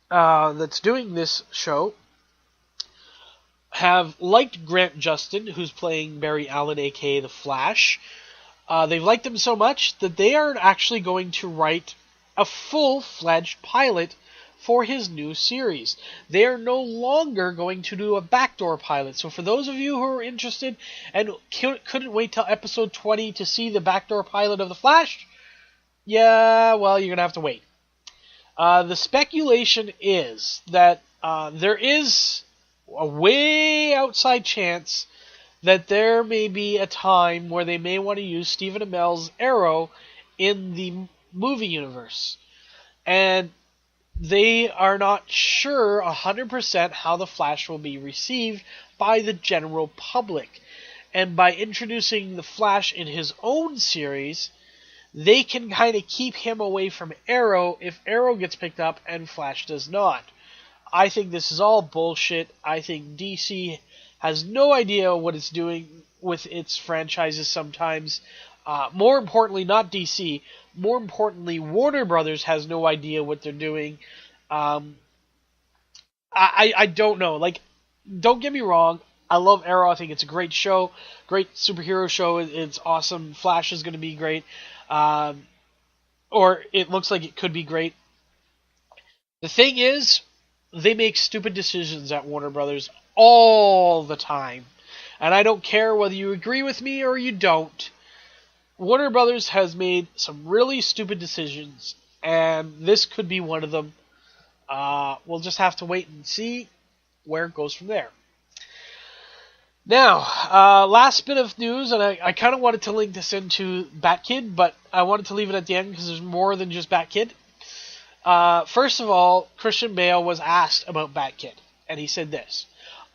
that's doing this show have liked Grant Justin, who's playing Barry Allen, aka the Flash. They've liked him so much that they are actually going to write a full-fledged pilot for his new series. They are no longer going to do a backdoor pilot. So for those of you who are interested and couldn't wait till episode 20 to see the backdoor pilot of The Flash, yeah, well, you're going to have to wait. The speculation is that there is a way outside chance that there may be a time where they may want to use Stephen Amell's Arrow in the movie universe. And they are not sure 100% how the Flash will be received by the general public. And by introducing the Flash in his own series, they can kind of keep him away from Arrow if Arrow gets picked up and Flash does not. I think this is all bullshit. I think DC has no idea what it's doing with its franchises sometimes. More importantly, not DC. More importantly, Warner Brothers has no idea what they're doing. I don't know. Like, don't get me wrong. I love Arrow. I think it's a great show. Great superhero show. It's awesome. Flash is going to be great. Or it looks like it could be great. The thing is, they make stupid decisions at Warner Brothers all the time. And I don't care whether you agree with me or you don't. Warner Brothers has made some really stupid decisions, and this could be one of them. We'll just have to wait and see where it goes from there. Now, last bit of news, and I kind of wanted to link this into Batkid, but I wanted to leave it at the end because there's more than just Batkid. First of all, Christian Bale was asked about Batkid, and he said this: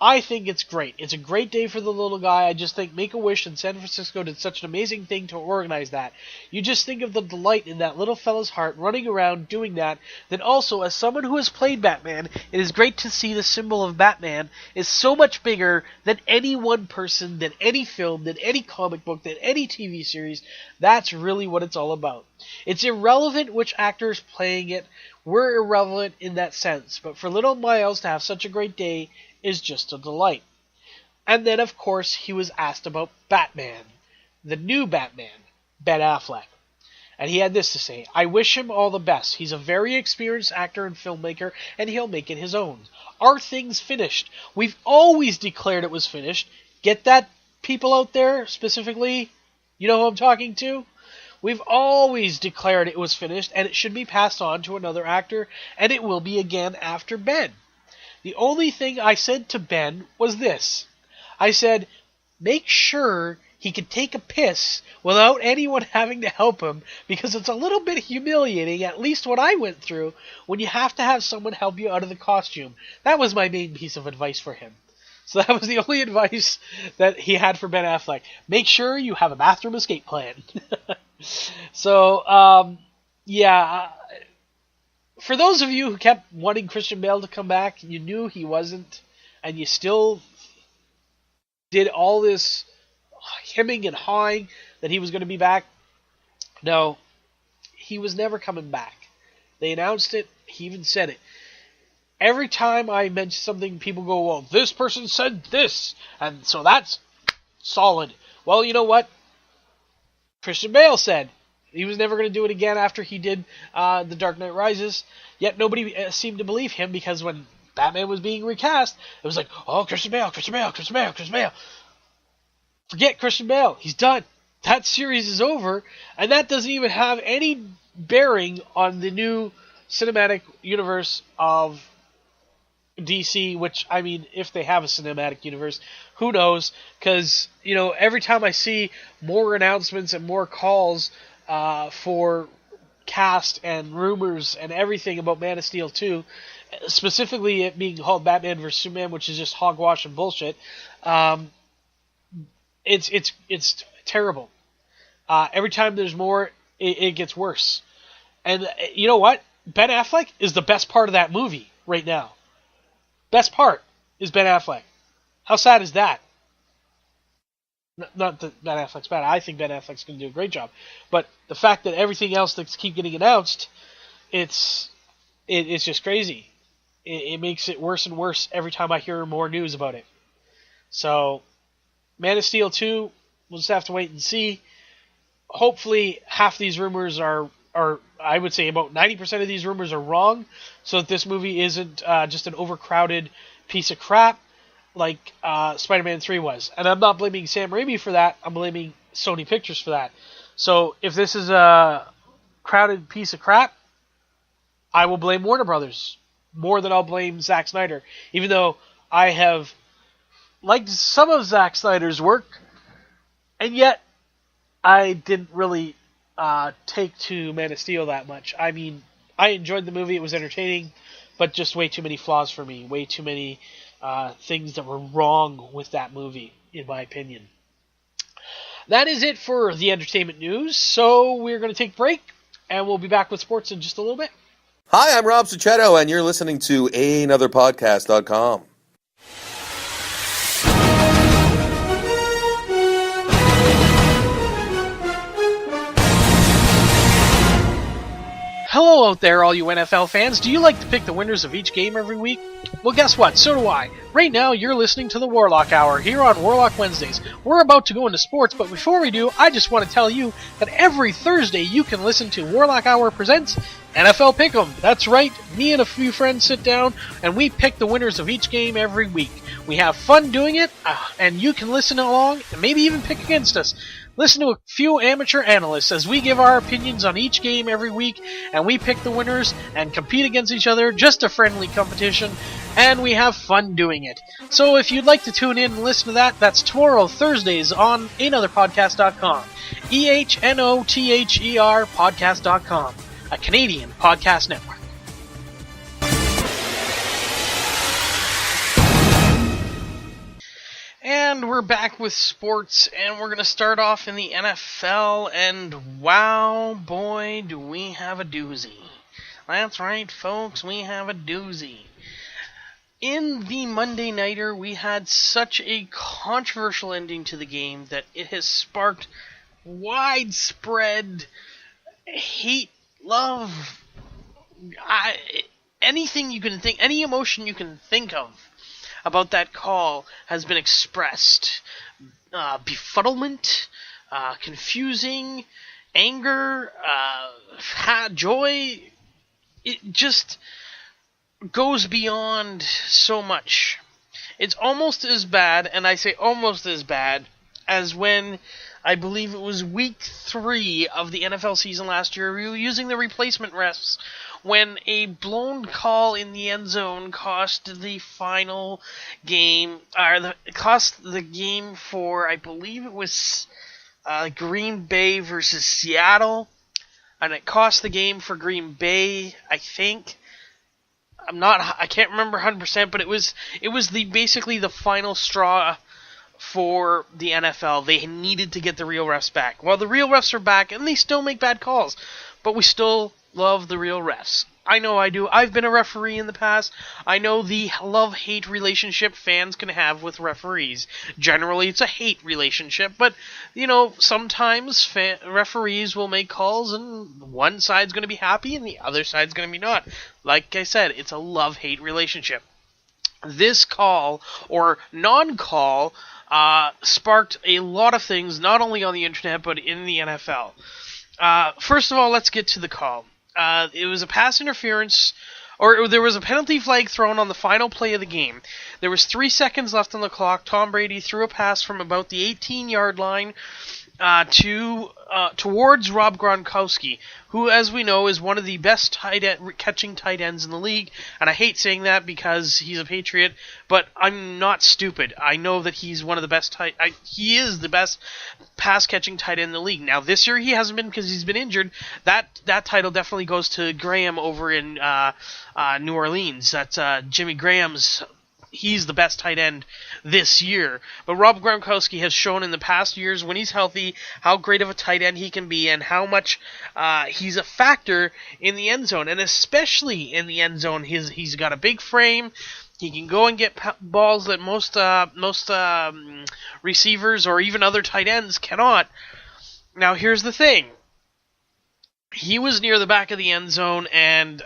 I think it's great. It's a great day for the little guy. I just think Make-A-Wish in San Francisco did such an amazing thing to organize that. You just think of the delight in that little fella's heart running around doing that. Then also, as someone who has played Batman, it is great to see the symbol of Batman is so much bigger than any one person, than any film, than any comic book, than any TV series. That's really what it's all about. It's irrelevant which actor is playing it. We're irrelevant in that sense. But for little Miles to have such a great day is just a delight. And then, of course, he was asked about Batman, the new Batman, Ben Affleck. And he had this to say: I wish him all the best. He's a very experienced actor and filmmaker, and he'll make it his own. Our thing's finished. We've always declared it was finished. Get that, people out there, specifically? You know who I'm talking to? We've always declared it was finished, and it should be passed on to another actor, and it will be again after Ben. The only thing I said to Ben was this. I said, make sure he can take a piss without anyone having to help him, because it's a little bit humiliating, at least what I went through, when you have to have someone help you out of the costume. That was my main piece of advice for him. So that was the only advice that he had for Ben Affleck. Make sure you have a bathroom escape plan. So, yeah... For those of you who kept wanting Christian Bale to come back, you knew he wasn't, and you still did all this hemming and hawing that he was going to be back. No, he was never coming back. They announced it. He even said it. Every time I mention something, people go, well, this person said this, and so that's solid. Well, you know what? Christian Bale said he was never going to do it again after he did The Dark Knight Rises. Yet nobody seemed to believe him, because when Batman was being recast, it was like, oh, Christian Bale, Christian Bale, Christian Bale, Christian Bale. Forget Christian Bale. He's done. That series is over, and that doesn't even have any bearing on the new cinematic universe of DC, which, I mean, if they have a cinematic universe, who knows? Because, you know, every time I see more announcements and more calls for cast and rumors and everything about Man of Steel 2, specifically it being called Batman vs. Superman, which is just hogwash and bullshit, it's terrible. Every time there's more, it gets worse. And you know what? Ben Affleck is the best part of that movie right now. Best part is Ben Affleck. How sad is that? Not that Ben Affleck's bad. I think Ben Affleck's going to do a great job. But the fact that everything else that's keep getting announced, it's just crazy. It makes it worse and worse every time I hear more news about it. So, Man of Steel 2, we'll just have to wait and see. Hopefully, half these rumors are I would say about 90% of these rumors are wrong, so that this movie isn't just an overcrowded piece of crap like Spider-Man 3 was. And I'm not blaming Sam Raimi for that, I'm blaming Sony Pictures for that. So if this is a crowded piece of crap, I will blame Warner Brothers more than I'll blame Zack Snyder, even though I have liked some of Zack Snyder's work, and yet I didn't really take to Man of Steel that much. I mean, I enjoyed the movie, it was entertaining, but just way too many flaws for me, way too many things that were wrong with that movie, in my opinion. That is it for the entertainment news, so we're going to take a break, and we'll be back with sports in just a little bit. Hi, I'm Rob Succhetto, and you're listening to Ehnother Podcast.com. Hello out there, all you NFL fans. Do you like to pick the winners of each game every week? Well, guess what? So do I. Right now, you're listening to the Warlock Hour here on Warlock Wednesdays. We're about to go into sports, but before we do, I just want to tell you that every Thursday you can listen to Warlock Hour Presents NFL Pick'em. That's right, me and a few friends sit down and we pick the winners of each game every week. We have fun doing it, and you can listen along and maybe even pick against us. Listen to a few amateur analysts as we give our opinions on each game every week, and we pick the winners and compete against each other, just a friendly competition, and we have fun doing it. So if you'd like to tune in and listen to that, that's tomorrow, Thursdays, on Ehnotherpodcast.com. Ehnother Podcast.com, a Canadian podcast network. And we're back with sports, and we're going to start off in the NFL, and wow, boy, do we have a doozy. That's right, folks, we have a doozy. In the Monday Nighter, we had such a controversial ending to the game that it has sparked widespread hate, love, anything you can think, any emotion you can think of about that call has been expressed. Befuddlement, confusing, anger, joy. It just goes beyond so much. It's almost as bad, and I say almost as bad, as when I believe it was week 3 of the NFL season last year, we were using the replacement refs when a blown call in the end zone cost the final game, cost the game for, I believe it was Green Bay versus Seattle, and it cost the game for Green Bay, I think. I can't remember 100%, but it was basically the final straw for the NFL. They needed to get the real refs back. Well, the real refs are back, and they still make bad calls, but we still love the real refs. I know I do. I've been a referee in the past. I know the love-hate relationship fans can have with referees. Generally, it's a hate relationship, but, sometimes referees will make calls and one side's going to be happy and the other side's going to be not. Like I said, it's a love-hate relationship. This call, or non-call, sparked a lot of things, not only on the internet, but in the NFL. First of all, let's get to the call. It was a pass interference, or there was a penalty flag thrown on the final play of the game. There was 3 seconds left on the clock. Tom Brady threw a pass from about the 18-yard line towards Rob Gronkowski, who, as we know, is one of the best catching tight ends in the league. And I hate saying that because he's a Patriot, but I'm not stupid. I know that he's one of the best he is the best pass-catching tight end in the league. Now, this year he hasn't been because he's been injured. That title definitely goes to Graham over in New Orleans. That's Jimmy Graham's. He's the best tight end this year. But Rob Gronkowski has shown in the past years, when he's healthy, how great of a tight end he can be and how much he's a factor in the end zone. And especially in the end zone, he's got a big frame. He can go and get balls that most receivers or even other tight ends cannot. Now, here's the thing. He was near the back of the end zone and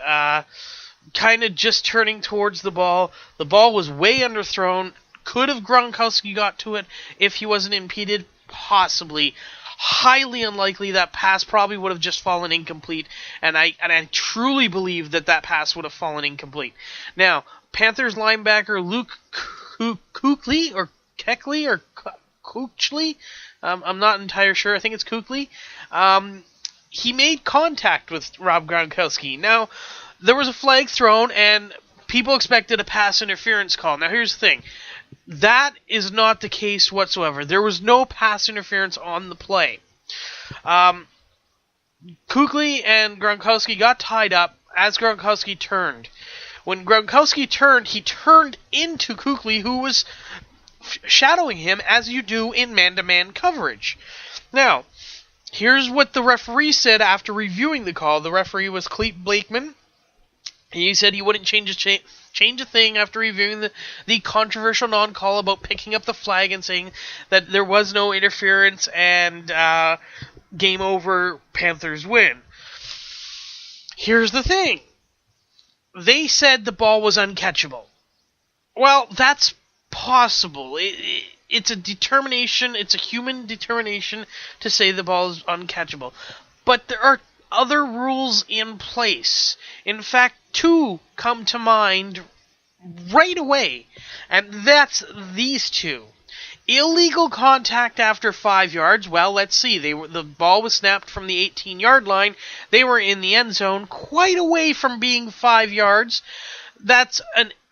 kind of just turning towards the ball. The ball was way underthrown. Could have Gronkowski got to it if he wasn't impeded? Possibly. Highly unlikely. That pass probably would have just fallen incomplete, and I truly believe that pass would have fallen incomplete. Now, Panthers linebacker Luke Kuechly, or Keckley, or Kuechly, I'm not entirely sure. I think it's Kuechly. He made contact with Rob Gronkowski. Now, there was a flag thrown, and people expected a pass interference call. Now, here's the thing. That is not the case whatsoever. There was no pass interference on the play. Kuechly and Gronkowski got tied up as Gronkowski turned. When Gronkowski turned, he turned into Kuechly, who was shadowing him, as you do in man-to-man coverage. Now, here's what the referee said after reviewing the call. The referee was Clete Blakeman. He said he wouldn't change a thing after reviewing the controversial non-call about picking up the flag and saying that there was no interference and game over, Panthers win. Here's the thing. They said the ball was uncatchable. Well, that's possible. It's a determination, it's a human determination to say the ball is uncatchable. But there are other rules in place. In fact, two come to mind right away, and that's these two. Illegal contact after 5 yards. Well, let's see. The ball was snapped from the 18-yard line. They were in the end zone, quite away from being 5 yards.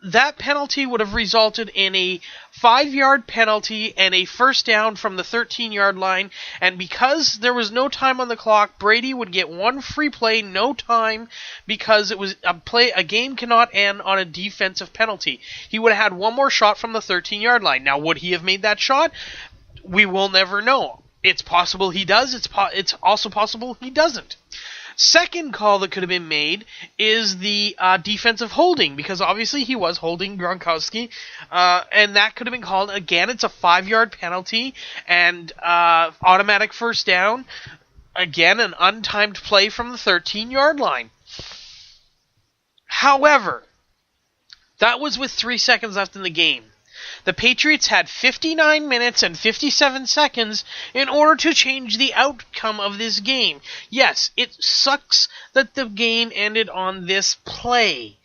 That penalty would have resulted in a 5-yard penalty and a first down from the 13-yard line. And because there was no time on the clock, Brady would get one free play, no time, because it was a game cannot end on a defensive penalty. He would have had one more shot from the 13-yard line. Now, would he have made that shot? We will never know. It's possible he does. It's also possible he doesn't. Second call that could have been made is the defensive holding, because obviously he was holding Gronkowski, and that could have been called. Again, it's a 5-yard penalty and automatic first down. Again, an untimed play from the 13-yard line. However, that was with 3 seconds left in the game. The Patriots had 59 minutes and 57 seconds in order to change the outcome of this game. Yes, it sucks that the game ended on this play.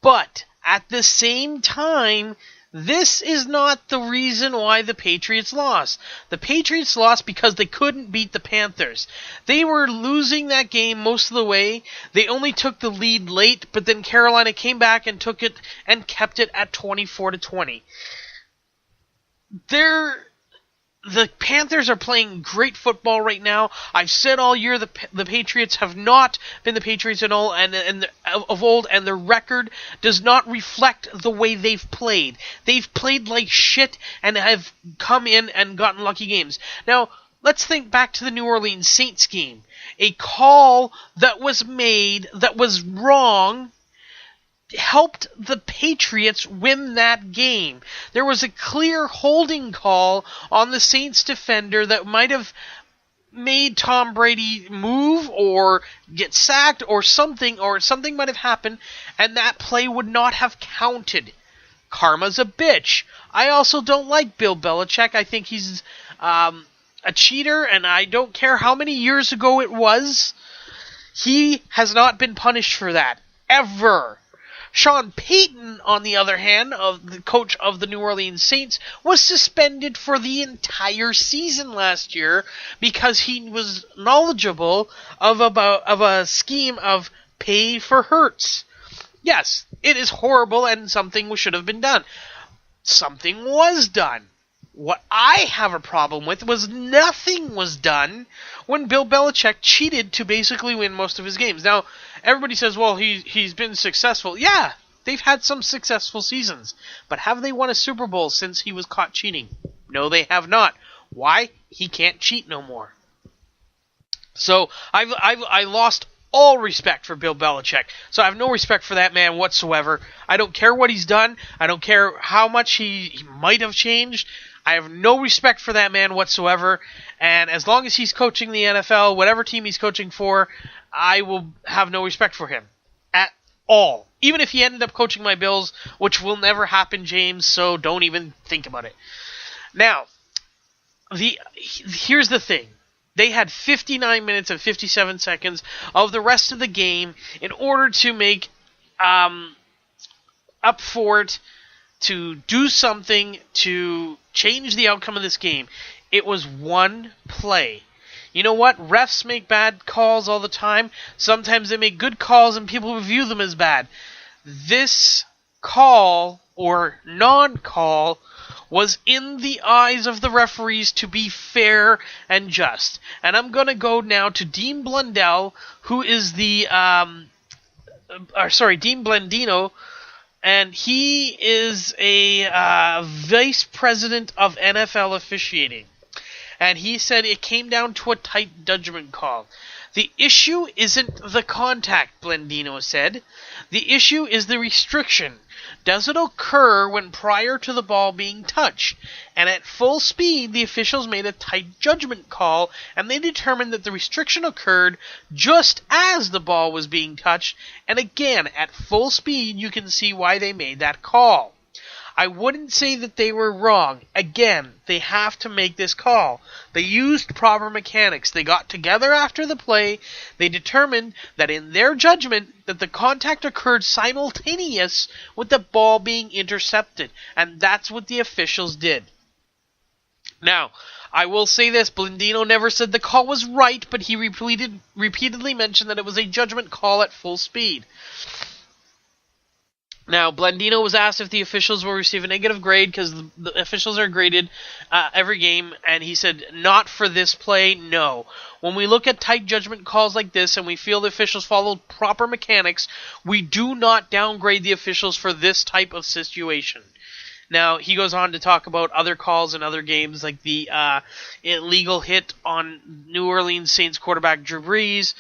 But at the same time, this is not the reason why the Patriots lost. The Patriots lost because they couldn't beat the Panthers. They were losing that game most of the way. They only took the lead late, but then Carolina came back and took it and kept it at 24-20. The Panthers are playing great football right now. I've said all year the Patriots have not been the Patriots at all of old, and their record does not reflect the way they've played. They've played like shit and have come in and gotten lucky games. Now, let's think back to the New Orleans Saints game. A call that was made that was wrong helped the Patriots win that game. There was a clear holding call on the Saints defender that might have made Tom Brady move or get sacked or something might have happened, and that play would not have counted. Karma's a bitch. I also don't like Bill Belichick. I think he's a cheater, and I don't care how many years ago it was. He has not been punished for that, ever. Sean Payton, on the other hand, the coach of the New Orleans Saints, was suspended for the entire season last year because he was knowledgeable of a scheme of pay for hurts. Yes, it is horrible and something should have been done. Something was done. What I have a problem with was nothing was done when Bill Belichick cheated to basically win most of his games. Now, everybody says, well, he's been successful. Yeah, they've had some successful seasons. But have they won a Super Bowl since he was caught cheating? No, they have not. Why? He can't cheat no more. So, I lost all respect for Bill Belichick. So I have no respect for that man whatsoever. I don't care what he's done. I don't care how much he might have changed. I have no respect for that man whatsoever, and as long as he's coaching the NFL, whatever team he's coaching for, I will have no respect for him at all. Even if he ended up coaching my Bills, which will never happen, James, so don't even think about it. Now, here's the thing. They had 59 minutes and 57 seconds of the rest of the game in order to make up for it, to do something to change the outcome of this game. It was one play. You know what? Refs make bad calls all the time. Sometimes they make good calls and people view them as bad. This call, or non-call, was in the eyes of the referees to be fair and just. And I'm going to go now to Dean Blundell, who is the... Dean Blandino, and he is a vice president of NFL officiating. And he said it came down to a tight judgment call. The issue isn't the contact, Blandino said. The issue is the restriction. Does it occur when prior to the ball being touched? And at full speed, the officials made a tight judgment call, and they determined that the restriction occurred just as the ball was being touched. And again, at full speed, you can see why they made that call. I wouldn't say that they were wrong. Again, they have to make this call. They used proper mechanics. They got together after the play. They determined that in their judgment that the contact occurred simultaneous with the ball being intercepted. And that's what the officials did. Now, I will say this, Blandino never said the call was right, but he repeatedly mentioned that it was a judgment call at full speed. Now, Blandino was asked if the officials will receive a negative grade because the officials are graded every game, and he said, not for this play, no. When we look at tight judgment calls like this and we feel the officials followed proper mechanics, we do not downgrade the officials for this type of situation. Now, he goes on to talk about other calls in other games, like the illegal hit on New Orleans Saints quarterback Drew Brees.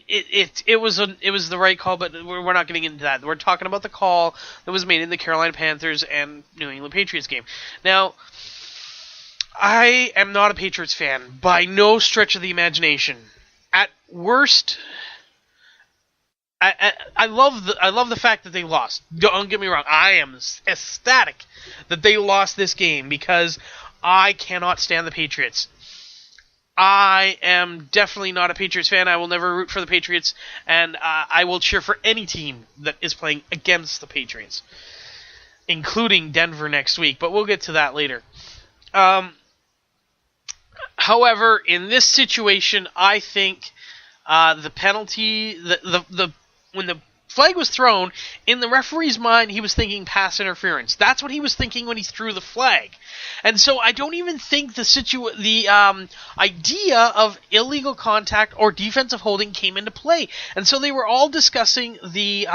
It was the right call, but we're not getting into that. We're talking about the call that was made in the Carolina Panthers and New England Patriots game. Now, I am not a Patriots fan by no stretch of the imagination. At worst, I love the fact that they lost. Don't get me wrong. I am ecstatic that they lost this game because I cannot stand the Patriots. I am definitely not a Patriots fan. I will never root for the Patriots, and I will cheer for any team that is playing against the Patriots, including Denver next week, but we'll get to that later. However, in this situation, I think the penalty, when the flag was thrown, in the referee's mind, he was thinking pass interference. That's what he was thinking when he threw the flag. And so I don't even think the idea of illegal contact or defensive holding came into play. And so they were all discussing the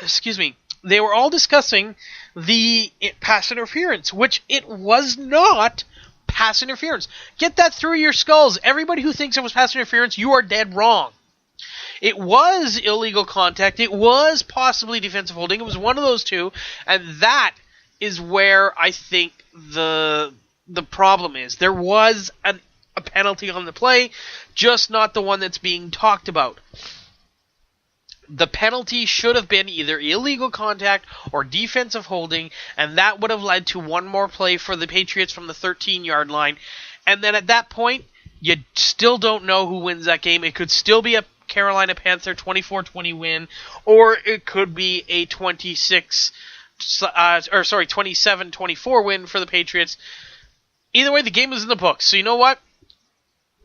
excuse me. They were all discussing the pass interference, which it was not pass interference. Get that through your skulls. Everybody who thinks it was pass interference, you are dead wrong. It was illegal contact. It was possibly defensive holding. It was one of those two, and that is where I think the problem is. There was a penalty on the play, just not the one that's being talked about. The penalty should have been either illegal contact or defensive holding, and that would have led to one more play for the Patriots from the 13-yard line. And then at that point, you still don't know who wins that game. It could still be a Carolina Panther 24-20 win, or it could be a 27-24 win for the Patriots. Either way, the game is in the books. So you know what?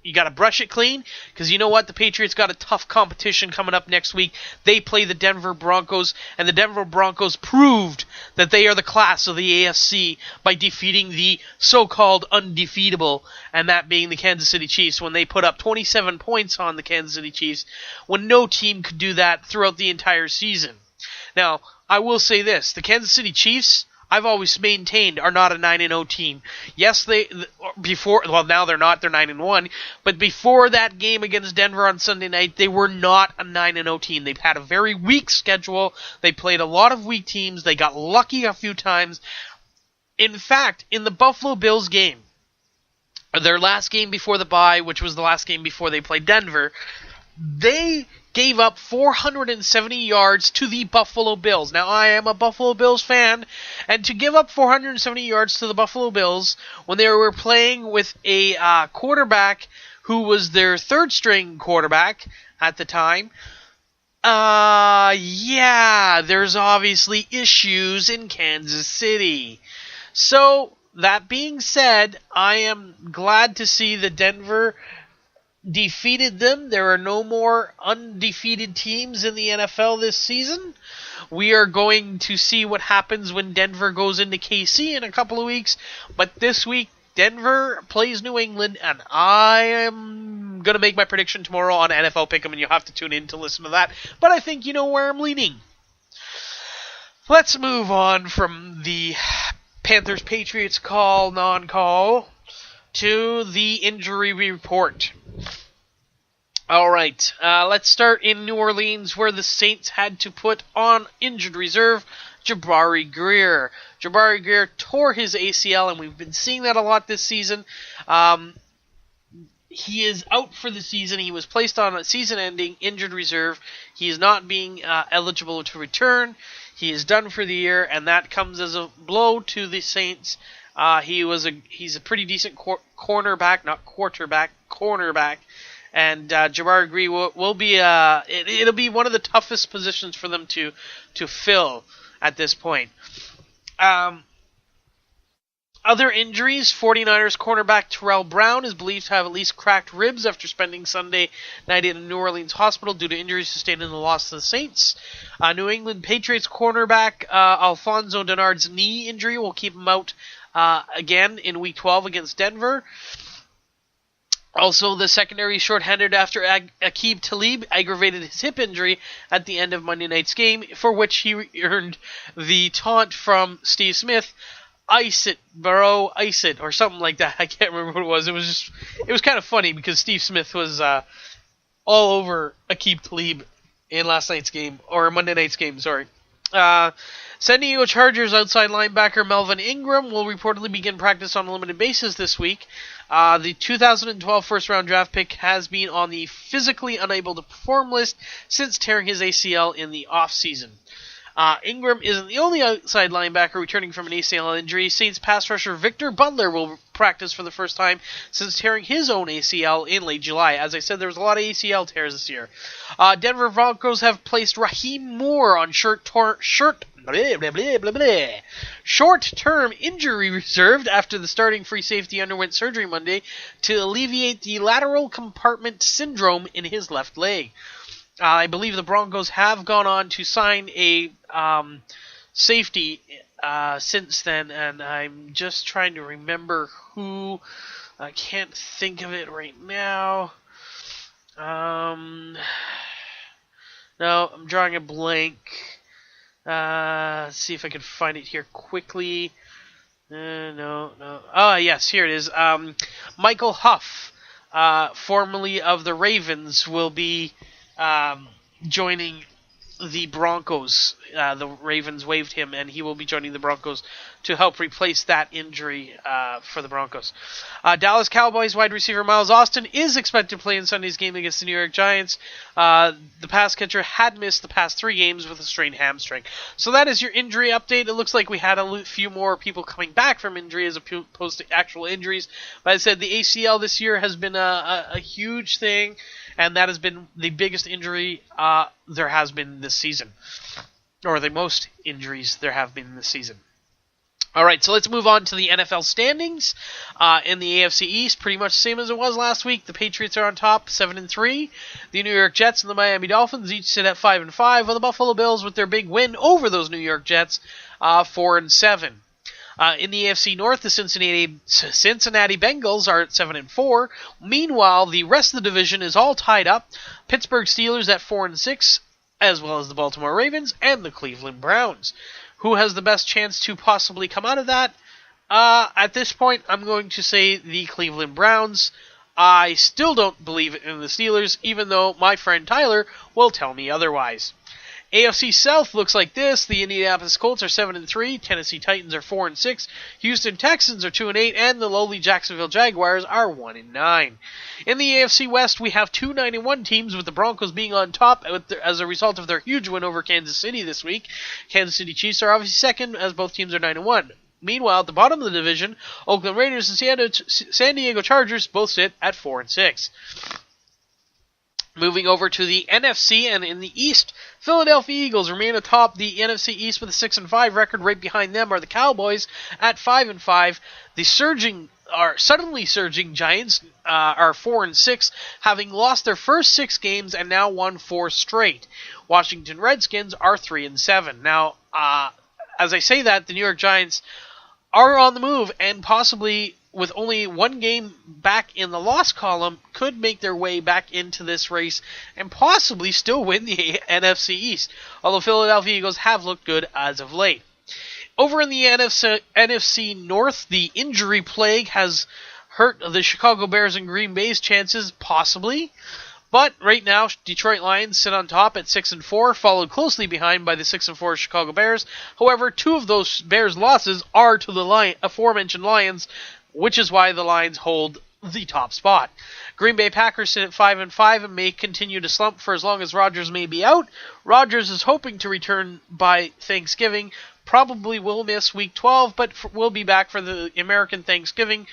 You got to brush it clean, because you know what? The Patriots got a tough competition coming up next week. They play the Denver Broncos, and the Denver Broncos proved that they are the class of the AFC by defeating the so-called undefeatable, and that being the Kansas City Chiefs, when they put up 27 points on the Kansas City Chiefs, when no team could do that throughout the entire season. Now, I will say this. The Kansas City Chiefs, I've always maintained, are not a 9-0 team. Yes, now they're not, they're 9-1, but before that game against Denver on Sunday night, they were not a 9-0 team. They've had a very weak schedule. They played a lot of weak teams. They got lucky a few times. In fact, in the Buffalo Bills game, their last game before the bye, which was the last game before they played Denver, they gave up 470 yards to the Buffalo Bills. Now, I am a Buffalo Bills fan, and to give up 470 yards to the Buffalo Bills when they were playing with a quarterback who was their third-string quarterback at the time, there's obviously issues in Kansas City. So, that being said, I am glad to see that Denver defeated them. There are no more undefeated teams in the NFL this season. We are going to see what happens when Denver goes into KC in a couple of weeks. But this week, Denver plays New England, and I am going to make my prediction tomorrow on NFL Pick'em, and you'll have to tune in to listen to that. But I think you know where I'm leaning. Let's move on from the Panthers-Patriots call, non-call, to the injury report. All right, let's start in New Orleans, where the Saints had to put on injured reserve Jabari Greer. Jabari Greer tore his ACL, and we've been seeing that a lot this season. He is out for the season. He was placed on a season-ending injured reserve. He is not being eligible to return. He is done for the year, and that comes as a blow to the Saints. He's a pretty decent cornerback, not quarterback, cornerback. And Jabari Greer will be it'll be one of the toughest positions for them to fill at this point. Other injuries: 49ers cornerback Terrell Brown is believed to have at least cracked ribs after spending Sunday night in a New Orleans hospital due to injuries sustained in the loss to the Saints. New England Patriots cornerback Alfonso Dennard's knee injury will keep him out again in Week 12 against Denver. Also, the secondary shorthanded after Aqib Talib aggravated his hip injury at the end of Monday night's game, for which he earned the taunt from Steve Smith, "Ice it, bro, ice it," or something like that. I can't remember what it was. It was kind of funny because Steve Smith was all over Aqib Talib in last night's game, or Monday night's game, sorry. San Diego Chargers outside linebacker Melvin Ingram will reportedly begin practice on a limited basis this week. The 2012 first-round draft pick has been on the physically unable to perform list since tearing his ACL in the offseason. Ingram isn't the only outside linebacker returning from an ACL injury. Saints pass rusher Victor Butler will practice for the first time since tearing his own ACL in late July. As I said, there was a lot of ACL tears this year. Denver Broncos have placed Raheem Moore on short-term injury reserved after the starting free safety underwent surgery Monday to alleviate the lateral compartment syndrome in his left leg. I believe the Broncos have gone on to sign a safety since then, and I'm just trying to remember who. I can't think of it right now. No, I'm drawing a blank. Let's see if I can find it here quickly. No. Oh, yes, here it is. Michael Huff, formerly of the Ravens, will be joining the Broncos. The Ravens waived him, and he will be joining the Broncos to help replace that injury for the Broncos. Dallas Cowboys wide receiver Miles Austin is expected to play in Sunday's game against the New York Giants. The pass catcher had missed the past 3 games with a strained hamstring. So that is your injury update. It looks like we had a few more people coming back from injury as opposed to actual injuries. But I said the ACL this year has been a huge thing, and that has been the biggest injury there has been this season. Or the most injuries there have been this season. Alright, so let's move on to the NFL standings. In the AFC East, pretty much the same as it was last week. The Patriots are on top, 7-3. The New York Jets and the Miami Dolphins each sit at 5-5, while the Buffalo Bills, with their big win over those New York Jets, 4-7. In the AFC North, the Cincinnati Bengals are at 7-4. Meanwhile, the rest of the division is all tied up. Pittsburgh Steelers at 4-6, as well as the Baltimore Ravens and the Cleveland Browns. Who has the best chance to possibly come out of that? At this point, I'm going to say the Cleveland Browns. I still don't believe in the Steelers, even though my friend Tyler will tell me otherwise. AFC South looks like this. The Indianapolis Colts are 7-3, Tennessee Titans are 4-6, Houston Texans are 2-8, and the lowly Jacksonville Jaguars are 1-9. In the AFC West, we have 2 9-1 teams, with the Broncos being on top as a result of their huge win over Kansas City this week. Kansas City Chiefs are obviously second, as both teams are 9-1. Meanwhile, at the bottom of the division, Oakland Raiders and San Diego Chargers both sit at 4-6. Moving over to the NFC, and in the East, Philadelphia Eagles remain atop the NFC East with a 6-5 record. Right behind them are the Cowboys at 5-5. The suddenly surging Giants are 4-6, having lost their first 6 games and now won 4 straight. Washington Redskins are 3-7. Now, as I say that, the New York Giants are on the move and possibly, with only 1 game back in the loss column, could make their way back into this race and possibly still win the NFC East, although Philadelphia Eagles have looked good as of late. Over in the NFC North, the injury plague has hurt the Chicago Bears and Green Bay's chances, possibly. But right now, Detroit Lions sit on top at 6-4, followed closely behind by the 6-4 Chicago Bears. However, 2 of those Bears' losses are to the aforementioned Lions, which is why the Lions hold the top spot. Green Bay Packers sit at 5-5 and may continue to slump for as long as Rodgers may be out. Rodgers is hoping to return by Thanksgiving. Probably will miss Week 12, but will be back for the American Thanksgiving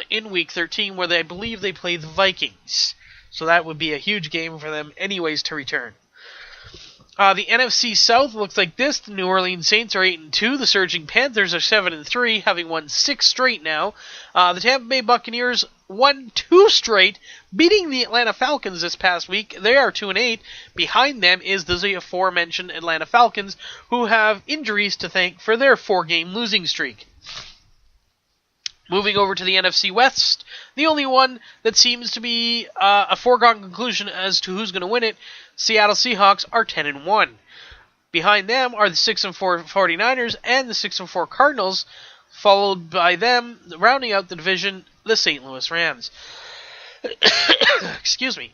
in Week 13, where I believe they play the Vikings. So that would be a huge game for them anyways to return. The NFC South looks like this. The New Orleans Saints are 8-2. The surging Panthers are 7-3, having won 6 straight now. The Tampa Bay Buccaneers won 2 straight, beating the Atlanta Falcons this past week. They are 2-8. Behind them is the aforementioned Atlanta Falcons, who have injuries to thank for their 4-game losing streak. Moving over to the NFC West, the only one that seems to be a foregone conclusion as to who's going to win it, Seattle Seahawks are 10-1. Behind them are the 6-4 49ers and the 6-4 Cardinals, followed by them, rounding out the division, the St. Louis Rams. Excuse me.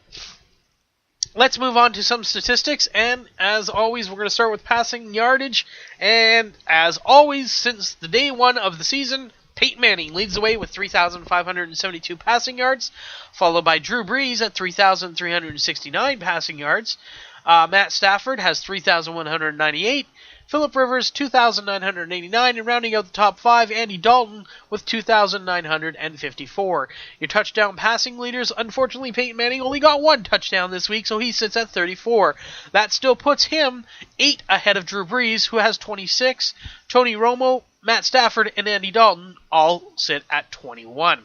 Let's move on to some statistics, and as always, we're going to start with passing yardage, and as always, since the day 1 of the season, Peyton Manning leads the way with 3,572 passing yards, followed by Drew Brees at 3,369 passing yards. Matt Stafford has 3,198. Phillip Rivers, 2,989, and rounding out the top 5, Andy Dalton with 2,954. Your touchdown passing leaders, unfortunately, Peyton Manning only got 1 touchdown this week, so he sits at 34. That still puts him 8 ahead of Drew Brees, who has 26. Tony Romo, Matt Stafford, and Andy Dalton all sit at 21.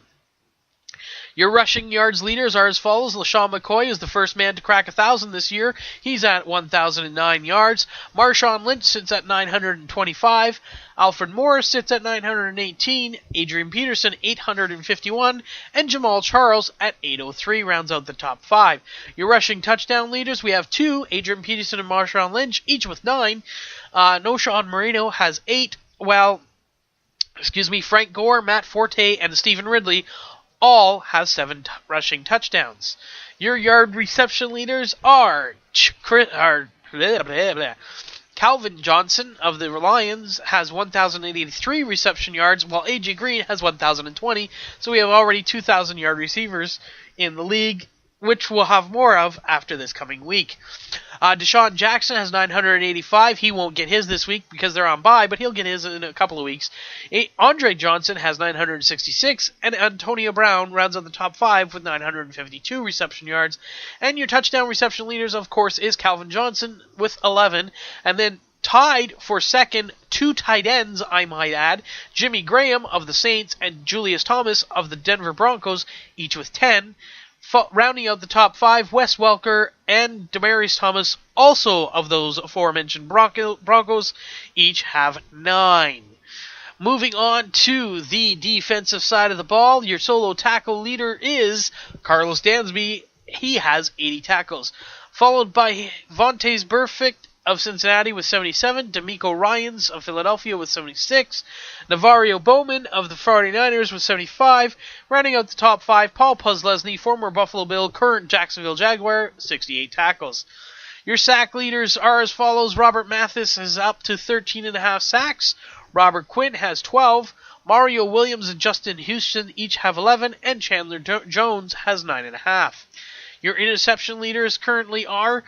Your rushing yards leaders are as follows. LaShawn McCoy is the first man to crack 1,000 this year. He's at 1,009 yards. Marshawn Lynch sits at 925. Alfred Morris sits at 918. Adrian Peterson, 851. And Jamal Charles at 803 rounds out the top 5. Your rushing touchdown leaders, we have 2, Adrian Peterson and Marshawn Lynch, each with 9. Noshawn Marino has 8. Frank Gore, Matt Forte, and Stephen Ridley all have 7 rushing touchdowns. Your yard reception leaders are Calvin Johnson of the Lions has 1,083 reception yards, while A.J. Green has 1,020. So we have already 2,000 yard receivers in the league, which we'll have more of after this coming week. Deshaun Jackson has 985. He won't get his this week because they're on bye, but he'll get his in a couple of weeks. Andre Johnson has 966, and Antonio Brown rounds out the top 5 with 952 reception yards. And your touchdown reception leaders, of course, is Calvin Johnson with 11, and then tied for second, 2 tight ends, I might add, Jimmy Graham of the Saints and Julius Thomas of the Denver Broncos, each with 10. Rounding out the top 5, Wes Welker and Demaryius Thomas, also of those aforementioned Broncos, each have 9. Moving on to the defensive side of the ball, your solo tackle leader is Carlos Dansby. He has 80 tackles. Followed by Vontaze Burfict of Cincinnati with 77, D'Amico Ryans of Philadelphia with 76, Navario Bowman of the 49ers with 75, rounding out the top 5, Paul Puslesny, former Buffalo Bill, current Jacksonville Jaguar, 68 tackles. Your sack leaders are as follows. Robert Mathis is up to 13.5 sacks, Robert Quinn has 12, Mario Williams and Justin Houston each have 11, and Chandler Jones has 9.5. Your interception leaders currently are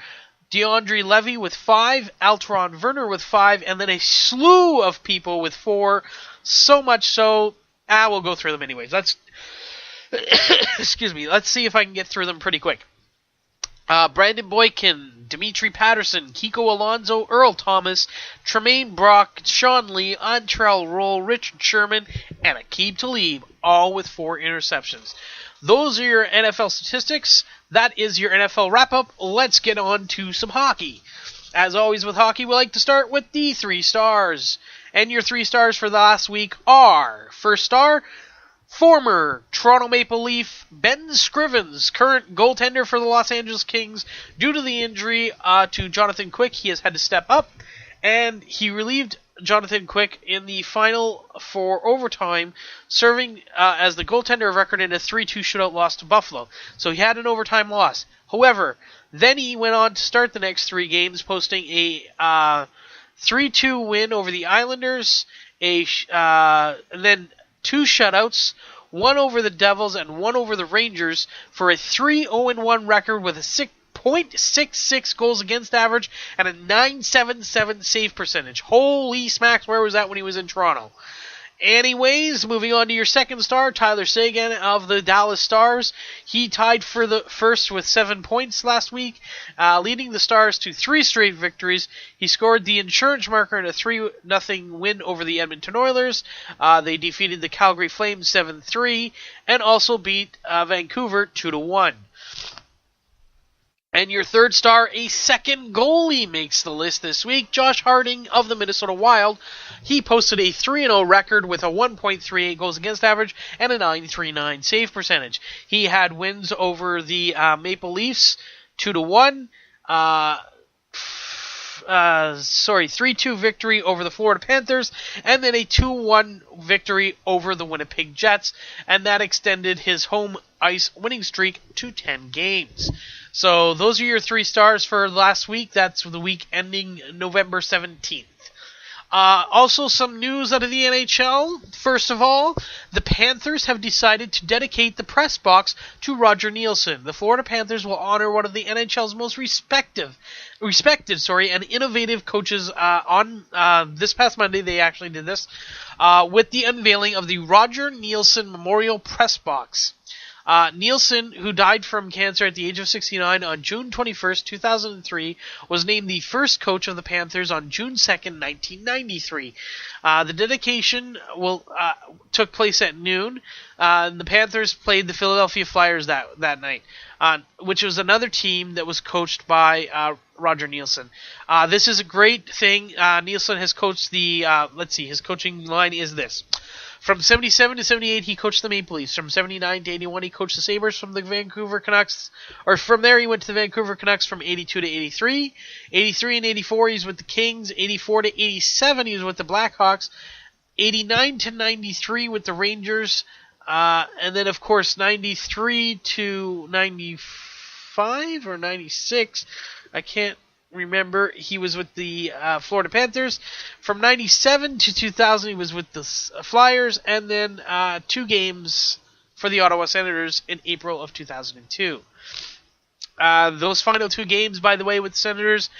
DeAndre Levy with 5, Altron Werner with 5, and then a slew of people with 4. So much so, we'll go through them anyways. Let's see if I can get through them pretty quick. Brandon Boykin, Dimitri Patterson, Kiko Alonso, Earl Thomas, Tremaine Brock, Sean Lee, Antrell Roll, Richard Sherman, and Aqib Talib, all with 4 interceptions. Those are your NFL statistics. That is your NFL wrap-up. Let's get on to some hockey. As always with hockey, we like to start with the 3 stars. And your 3 stars for the last week are, first star, former Toronto Maple Leaf Ben Scrivens, current goaltender for the Los Angeles Kings. Due to the injury to Jonathan Quick, he has had to step up, and he relieved Jonathan Quick in the final for overtime, serving as the goaltender of record in a 3-2 shootout loss to Buffalo. So he had an overtime loss. However, then he went on to start the next 3 games, posting a 3-2 win over the Islanders, and then 2 shutouts, 1 over the Devils and 1 over the Rangers, for a 3-0-1 record with a .66 goals against average and a .977 save percentage. Holy smacks, where was that when he was in Toronto? Anyways, moving on to your second star, Tyler Seguin of the Dallas Stars. He tied for the first with 7 points last week, leading the Stars to 3 straight victories. He scored the insurance marker in a 3-0 win over the Edmonton Oilers. They defeated the Calgary Flames 7-3 and also beat Vancouver 2-1. And your third star, a second goalie, makes the list this week. Josh Harding of the Minnesota Wild. He posted a 3-0 record with a 1.38 goals against average and a .939 save percentage. He had wins over the Maple Leafs 2-1. 3-2 victory over the Florida Panthers, and then a 2-1 victory over the Winnipeg Jets, and that extended his home ice winning streak to 10 games. So those are your 3 stars for last week. That's the week ending November 17th. Also, some news out of the NHL. First of all, the Panthers have decided to dedicate the press box to Roger Neilson. The Florida Panthers will honor one of the NHL's most respected and innovative coaches on this past Monday. They actually did this with the unveiling of the Roger Neilson Memorial Press Box. Nielsen, who died from cancer at the age of 69 on June 21st, 2003, was named the first coach of the Panthers on June 2nd, 1993. The dedication took place at noon. The Panthers played the Philadelphia Flyers that night, which was another team that was coached by Roger Neilson. This is a great thing. Neilson has coached the, his coaching line is this. From 77 to 78, he coached the Maple Leafs. From 79 to 81, he coached the Sabres from the Vancouver Canucks. Or from there, he went to the Vancouver Canucks from 82 to 83. 83 and 84, he was with the Kings. 84 to 87, he was with the Blackhawks. 89 to 93 with the Rangers. And then, of course, 93 to 95 or 96, I can't remember, he was with the Florida Panthers. From 97 to 2000, he was with the Flyers, and then 2 games for the Ottawa Senators in April of 2002. Those final 2 games, by the way, with the Senators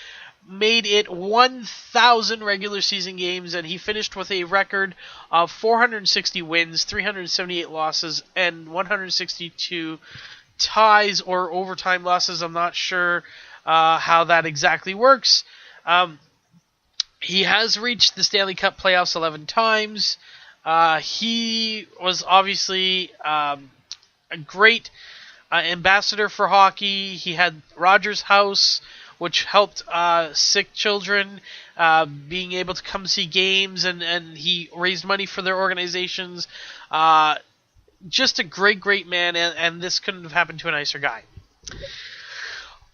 made it 1,000 regular season games, and he finished with a record of 460 wins, 378 losses, and 162 ties or overtime losses. I'm not sure how that exactly works. He has reached the Stanley Cup playoffs 11 times. He was obviously a great ambassador for hockey. He had Rogers House, which helped sick children being able to come see games, and he raised money for their organizations. Just a great, great man, and this couldn't have happened to a nicer guy.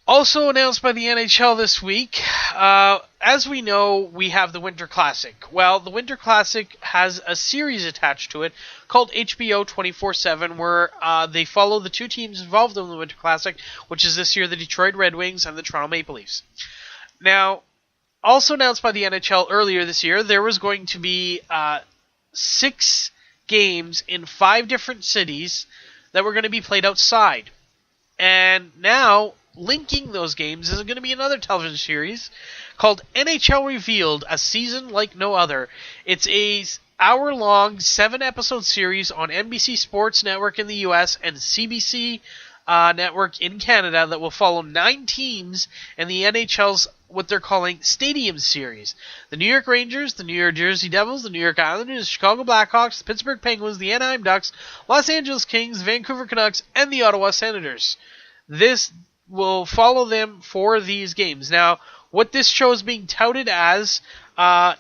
Also announced by the NHL this week, as we know, we have the Winter Classic. Well, the Winter Classic has a series attached to it called HBO 24/7, where they follow the 2 teams involved in the Winter Classic, which is this year the Detroit Red Wings and the Toronto Maple Leafs. Now, also announced by the NHL earlier this year, there was going to be 6 games in 5 different cities that were going to be played outside. And now, linking those games is going to be another television series called NHL Revealed, a season like no other. It's a hour-long 7-episode series on NBC Sports Network in the U.S. and CBC network in Canada that will follow 9 teams in the NHL's what they're calling Stadium Series. The New York Rangers, the New Jersey Devils, the New York Islanders, the Chicago Blackhawks, the Pittsburgh Penguins, the Anaheim Ducks, Los Angeles Kings, Vancouver Canucks, and the Ottawa Senators. This will follow them for these games. Now, what this show is being touted as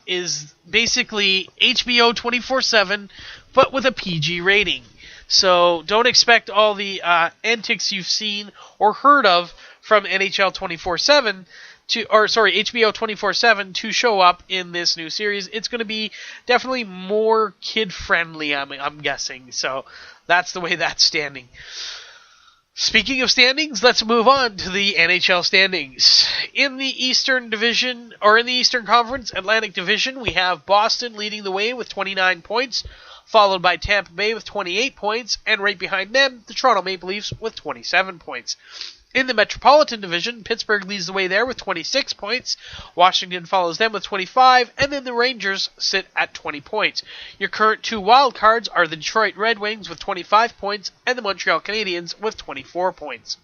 is basically HBO 24/7, but with a PG rating. So don't expect all the antics you've seen or heard of from NHL 24/7 HBO 24/7 to show up in this new series. It's going to be definitely more kid-friendly, I'm guessing. So that's the way that's standing. Speaking of standings, let's move on to the NHL standings. In the Eastern Division, or in the Eastern Conference Atlantic Division, we have Boston leading the way with 29 points, followed by Tampa Bay with 28 points, and right behind them, the Toronto Maple Leafs with 27 points. In the Metropolitan Division, Pittsburgh leads the way there with 26 points. Washington follows them with 25, and then the Rangers sit at 20 points. Your current 2 wild cards are the Detroit Red Wings with 25 points and the Montreal Canadiens with 24 points.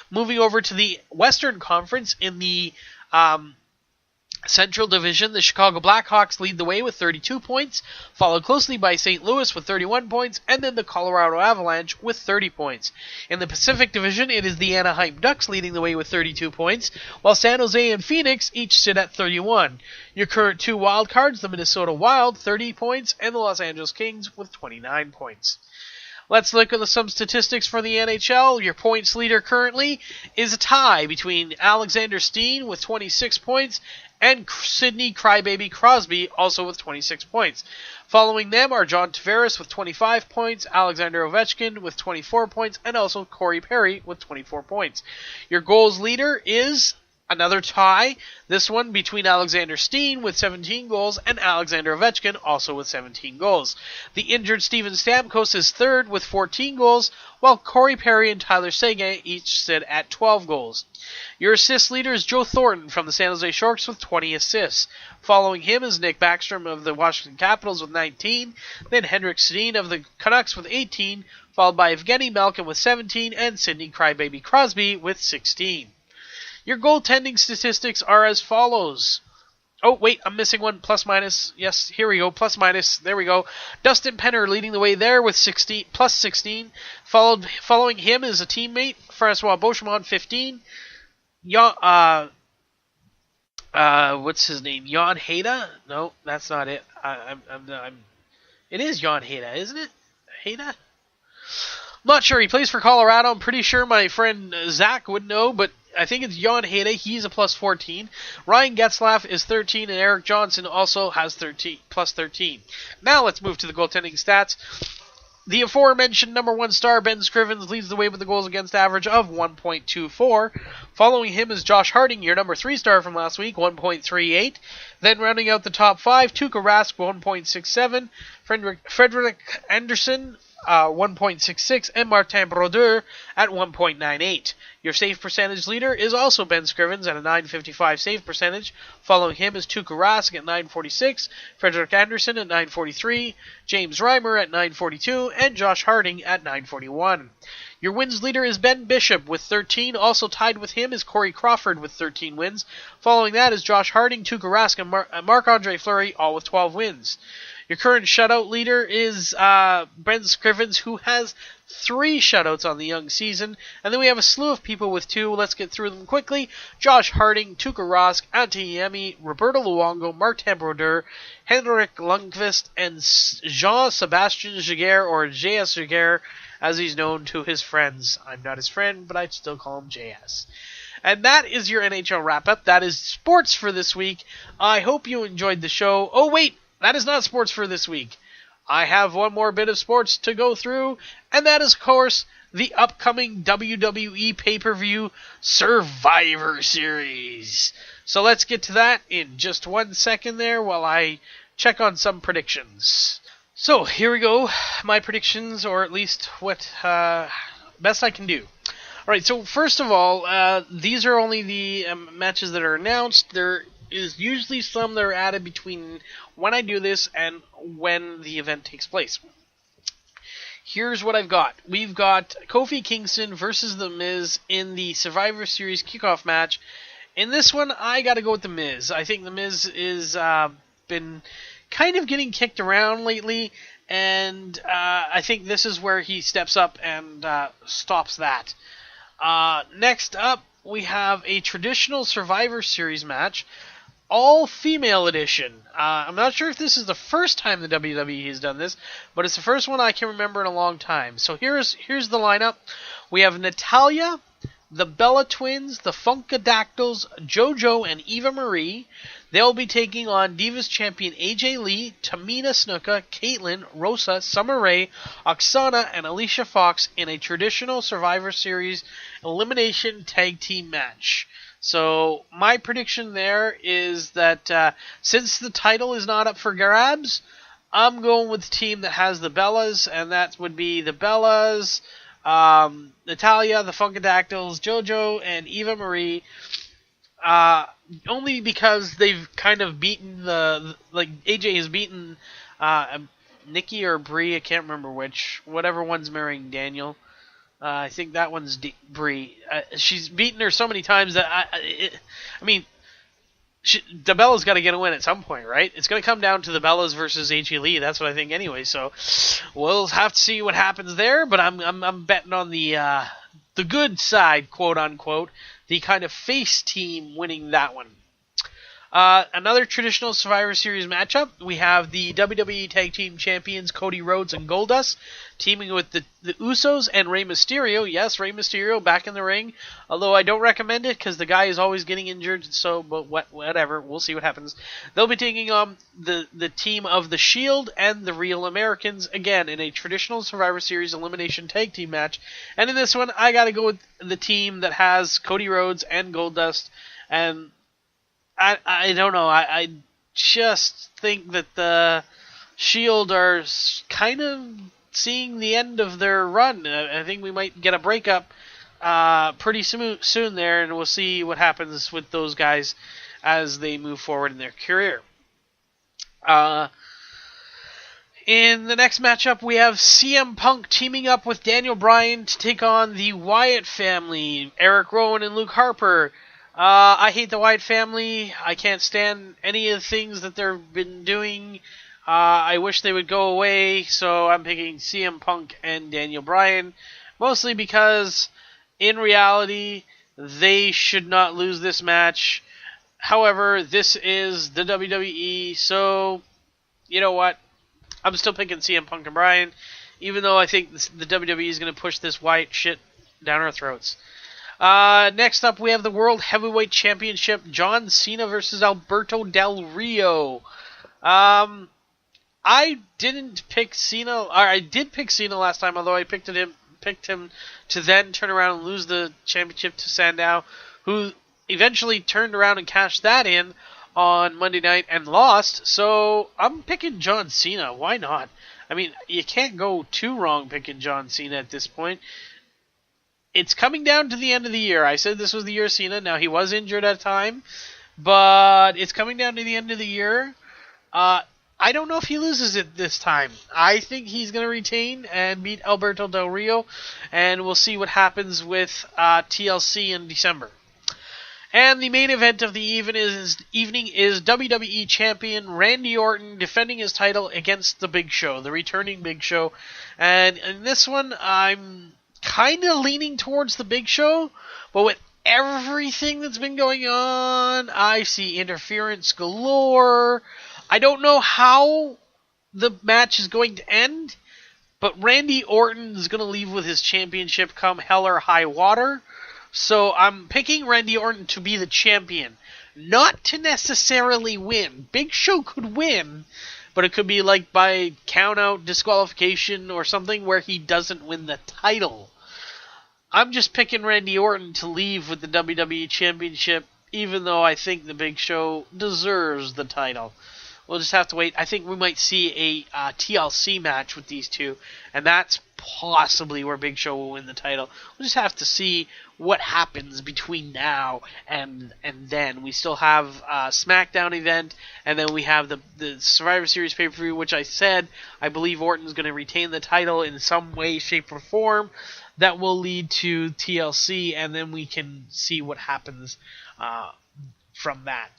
Moving over to the Western Conference in the Central Division, the Chicago Blackhawks lead the way with 32 points, followed closely by St. Louis with 31 points, and then the Colorado Avalanche with 30 points. In the Pacific Division, it is the Anaheim Ducks leading the way with 32 points, while San Jose and Phoenix each sit at 31. Your current 2 wild cards, the Minnesota Wild, 30 points, and the Los Angeles Kings with 29 points. Let's look at some statistics for the NHL. Your points leader currently is a tie between Alexander Steen with 26 points and Sidney Crybaby Crosby, also with 26 points. Following them are John Tavares with 25 points, Alexander Ovechkin with 24 points, and also Corey Perry with 24 points. Your goals leader is another tie, this one between Alexander Steen with 17 goals and Alexander Ovechkin also with 17 goals. The injured Steven Stamkos is third with 14 goals, while Corey Perry and Tyler Seguin each sit at 12 goals. Your assist leader is Joe Thornton from the San Jose Sharks with 20 assists. Following him is Nick Backstrom of the Washington Capitals with 19, then Henrik Sedin of the Canucks with 18, followed by Evgeny Malkin with 17, and Sidney Crybaby Crosby with 16. Your goaltending statistics are as follows. Oh, wait, I'm missing one. Plus minus. Yes, here we go. Plus minus. There we go. Dustin Penner leading the way there with plus 16. Following him is a teammate, Francois Beauchemin, 15. What's his name? Jan Heda? No, that's not it. It is Jan Heda, isn't it? Heda? Not sure. He plays for Colorado. I'm pretty sure my friend Zach would know, but I think it's Jan Hede. He's a plus 14. Ryan Getzlaff is 13, and Eric Johnson also has plus 13. Now let's move to the goaltending stats. The aforementioned number 1 star, Ben Scrivens, leads the way with the goals against average of 1.24. Following him is Josh Harding, your number 3 star from last week, 1.38. Then rounding out the top 5, Tuukka Rask, 1.67. Frederick Anderson, 1.66, and Martin Brodeur at 1.98. Your save percentage leader is also Ben Scrivens at a .955 save percentage. Following him is Tuukka Rask at .946, Frederick Anderson at .943, James Reimer at .942, and Josh Harding at .941. Your wins leader is Ben Bishop with 13. Also tied with him is Corey Crawford with 13 wins. Following that is Josh Harding, Tuukka Rask, and Marc-Andre Fleury, all with 12 wins. Your current shutout leader is Ben Scrivens, who has 3 shutouts on the young season. And then we have a slew of people with 2. Let's get through them quickly. Josh Harding, Tuukka Rask, Antti Niemi, Roberto Luongo, Martin Brodeur, Henrik Lundqvist, and Jean-Sebastien Giguère, or J.S. Giguère, as he's known to his friends. I'm not his friend, but I still call him JS. And that is your NHL wrap-up. That is sports for this week. I hope you enjoyed the show. Oh, wait! That is not sports for this week. I have one more bit of sports to go through, and that is, of course, the upcoming WWE pay-per-view Survivor Series. So let's get to that in just 1 second there while I check on some predictions. So here we go, my predictions, or at least what best I can do. Alright, so first of all, these are only the matches that are announced. There is usually some that are added between when I do this and when the event takes place. Here's what I've got. We've got Kofi Kingston versus The Miz in the Survivor Series kickoff match. In this one, I got to go with The Miz. I think The Miz is been kind of getting kicked around lately, and I think this is where he steps up and stops that. Next up, we have a traditional Survivor Series match, all-female edition. I'm not sure if this is the first time the WWE has done this, but it's the first one I can remember in a long time. So here's the lineup. We have Natalya, the Bella Twins, the Funkadactyls, JoJo, and Eva Marie. They'll be taking on Divas Champion AJ Lee, Tamina Snuka, Caitlyn, Rosa, Summer Rae, Oksana, and Alicia Fox in a traditional Survivor Series elimination tag team match. So my prediction there is that since the title is not up for grabs, I'm going with the team that has the Bellas, and that would be the Bellas, Natalya, the Funkadactyls, JoJo, and Eva Marie. Only because they've kind of beaten AJ has beaten Nikki or Brie, I can't remember which, whatever one's marrying Daniel. I think that one's Brie. She's beaten her so many times that the Bella's got to get a win at some point, right? It's going to come down to the Bellas versus AJ Lee. That's what I think anyway. So we'll have to see what happens there. But I'm betting on the good side, quote unquote, the kind of face team winning that one. Another traditional Survivor Series matchup, we have the WWE Tag Team Champions Cody Rhodes and Goldust teaming with the Usos and Rey Mysterio. Yes, Rey Mysterio back in the ring, although I don't recommend it because the guy is always getting injured, but whatever, we'll see what happens. They'll be taking on the team of The Shield and the Real Americans, again, in a traditional Survivor Series elimination tag team match. And in this one, I gotta go with the team that has Cody Rhodes and Goldust, and I don't know. I just think that the Shield are kind of seeing the end of their run. I think we might get a breakup pretty soon there, and we'll see what happens with those guys as they move forward in their career. In the next matchup, we have CM Punk teaming up with Daniel Bryan to take on the Wyatt family, Eric Rowan and Luke Harper. I hate the Wyatt family. I can't stand any of the things that they've been doing. I wish they would go away, so I'm picking CM Punk and Daniel Bryan, mostly because, in reality, they should not lose this match. However, this is the WWE, so, you know what? I'm still picking CM Punk and Bryan, even though I think the WWE is going to push this Wyatt shit down our throats. Next up, we have the World Heavyweight Championship, John Cena versus Alberto Del Rio. I didn't pick Cena, or I did pick Cena last time, although I picked him to then turn around and lose the championship to Sandow, who eventually turned around and cashed that in on Monday night and lost. So I'm picking John Cena. Why not? I mean, you can't go too wrong picking John Cena at this point. It's coming down to the end of the year. I said this was the year of Cena. Now, he was injured at a time, but it's coming down to the end of the year. I don't know if he loses it this time. I think he's going to retain and beat Alberto Del Rio, and we'll see what happens with TLC in December. And the main event of the evening is WWE Champion Randy Orton defending his title against the Big Show, the returning Big Show. And in this one, I'm kind of leaning towards the Big Show, but with everything that's been going on, I see interference galore. I don't know how the match is going to end, but Randy Orton is going to leave with his championship come hell or high water. So I'm picking Randy Orton to be the champion, not to necessarily win. Big Show could win, but it could be like by count-out disqualification or something where he doesn't win the title. I'm just picking Randy Orton to leave with the WWE Championship, even though I think the Big Show deserves the title. we'll just have to wait. I think we might see a TLC match with these two, and that's possibly where Big Show will win the title. We'll just have to see what happens between now and then. We still have a SmackDown event, and then we have the Survivor Series pay-per-view, which I said I believe Orton's going to retain the title in some way, shape, or form. That will lead to TLC, and then we can see what happens from that.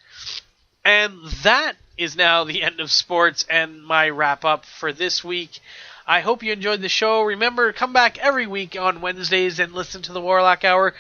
And that is now the end of sports and my wrap-up for this week. I hope you enjoyed the show. Remember, come back every week on Wednesdays and listen to the Warlock Hour.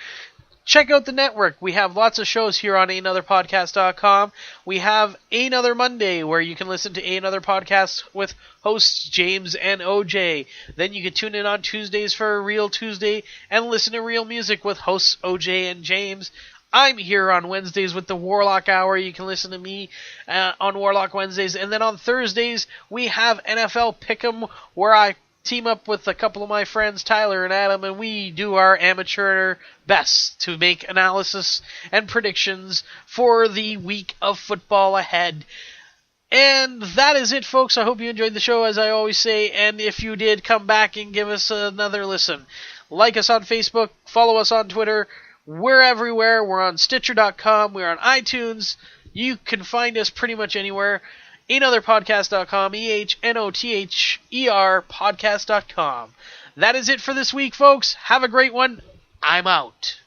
Check out the network. We have lots of shows here on Ehnotherpodcast.com. We have Ehnother Monday, where you can listen to Ehnother Podcast with hosts James and OJ. Then you can tune in on Tuesdays for a Real Tuesday and listen to Real Music with hosts OJ and James. I'm here on Wednesdays with the Warlock Hour. You can listen to me on Warlock Wednesdays. And then on Thursdays, we have NFL Pick'em, where I team up with a couple of my friends, Tyler and Adam, and we do our amateur best to make analysis and predictions for the week of football ahead. And that is it, folks. I hope you enjoyed the show, as I always say. And if you did, come back and give us another listen. Like us on Facebook. Follow us on Twitter. We're everywhere. We're on Stitcher.com. We're on iTunes. You can find us pretty much anywhere. Ehnotherpodcast.com. EHNOTHER podcast.com. That is it for this week, folks. Have a great one. I'm out.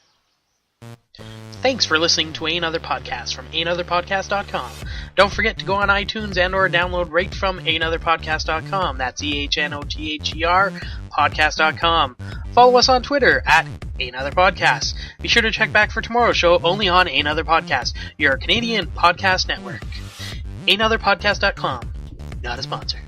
Thanks for listening to Ehnother Podcast from Ehnotherpodcast.com. Don't forget to go on iTunes and or download right from Ehnotherpodcast.com. That's EHNOTHER podcast.com. Follow us on Twitter at Ehnother Podcast. Be sure to check back for tomorrow's show only on Ehnother Podcast, your Canadian podcast network. Ehnotherpodcast.com. Not a sponsor.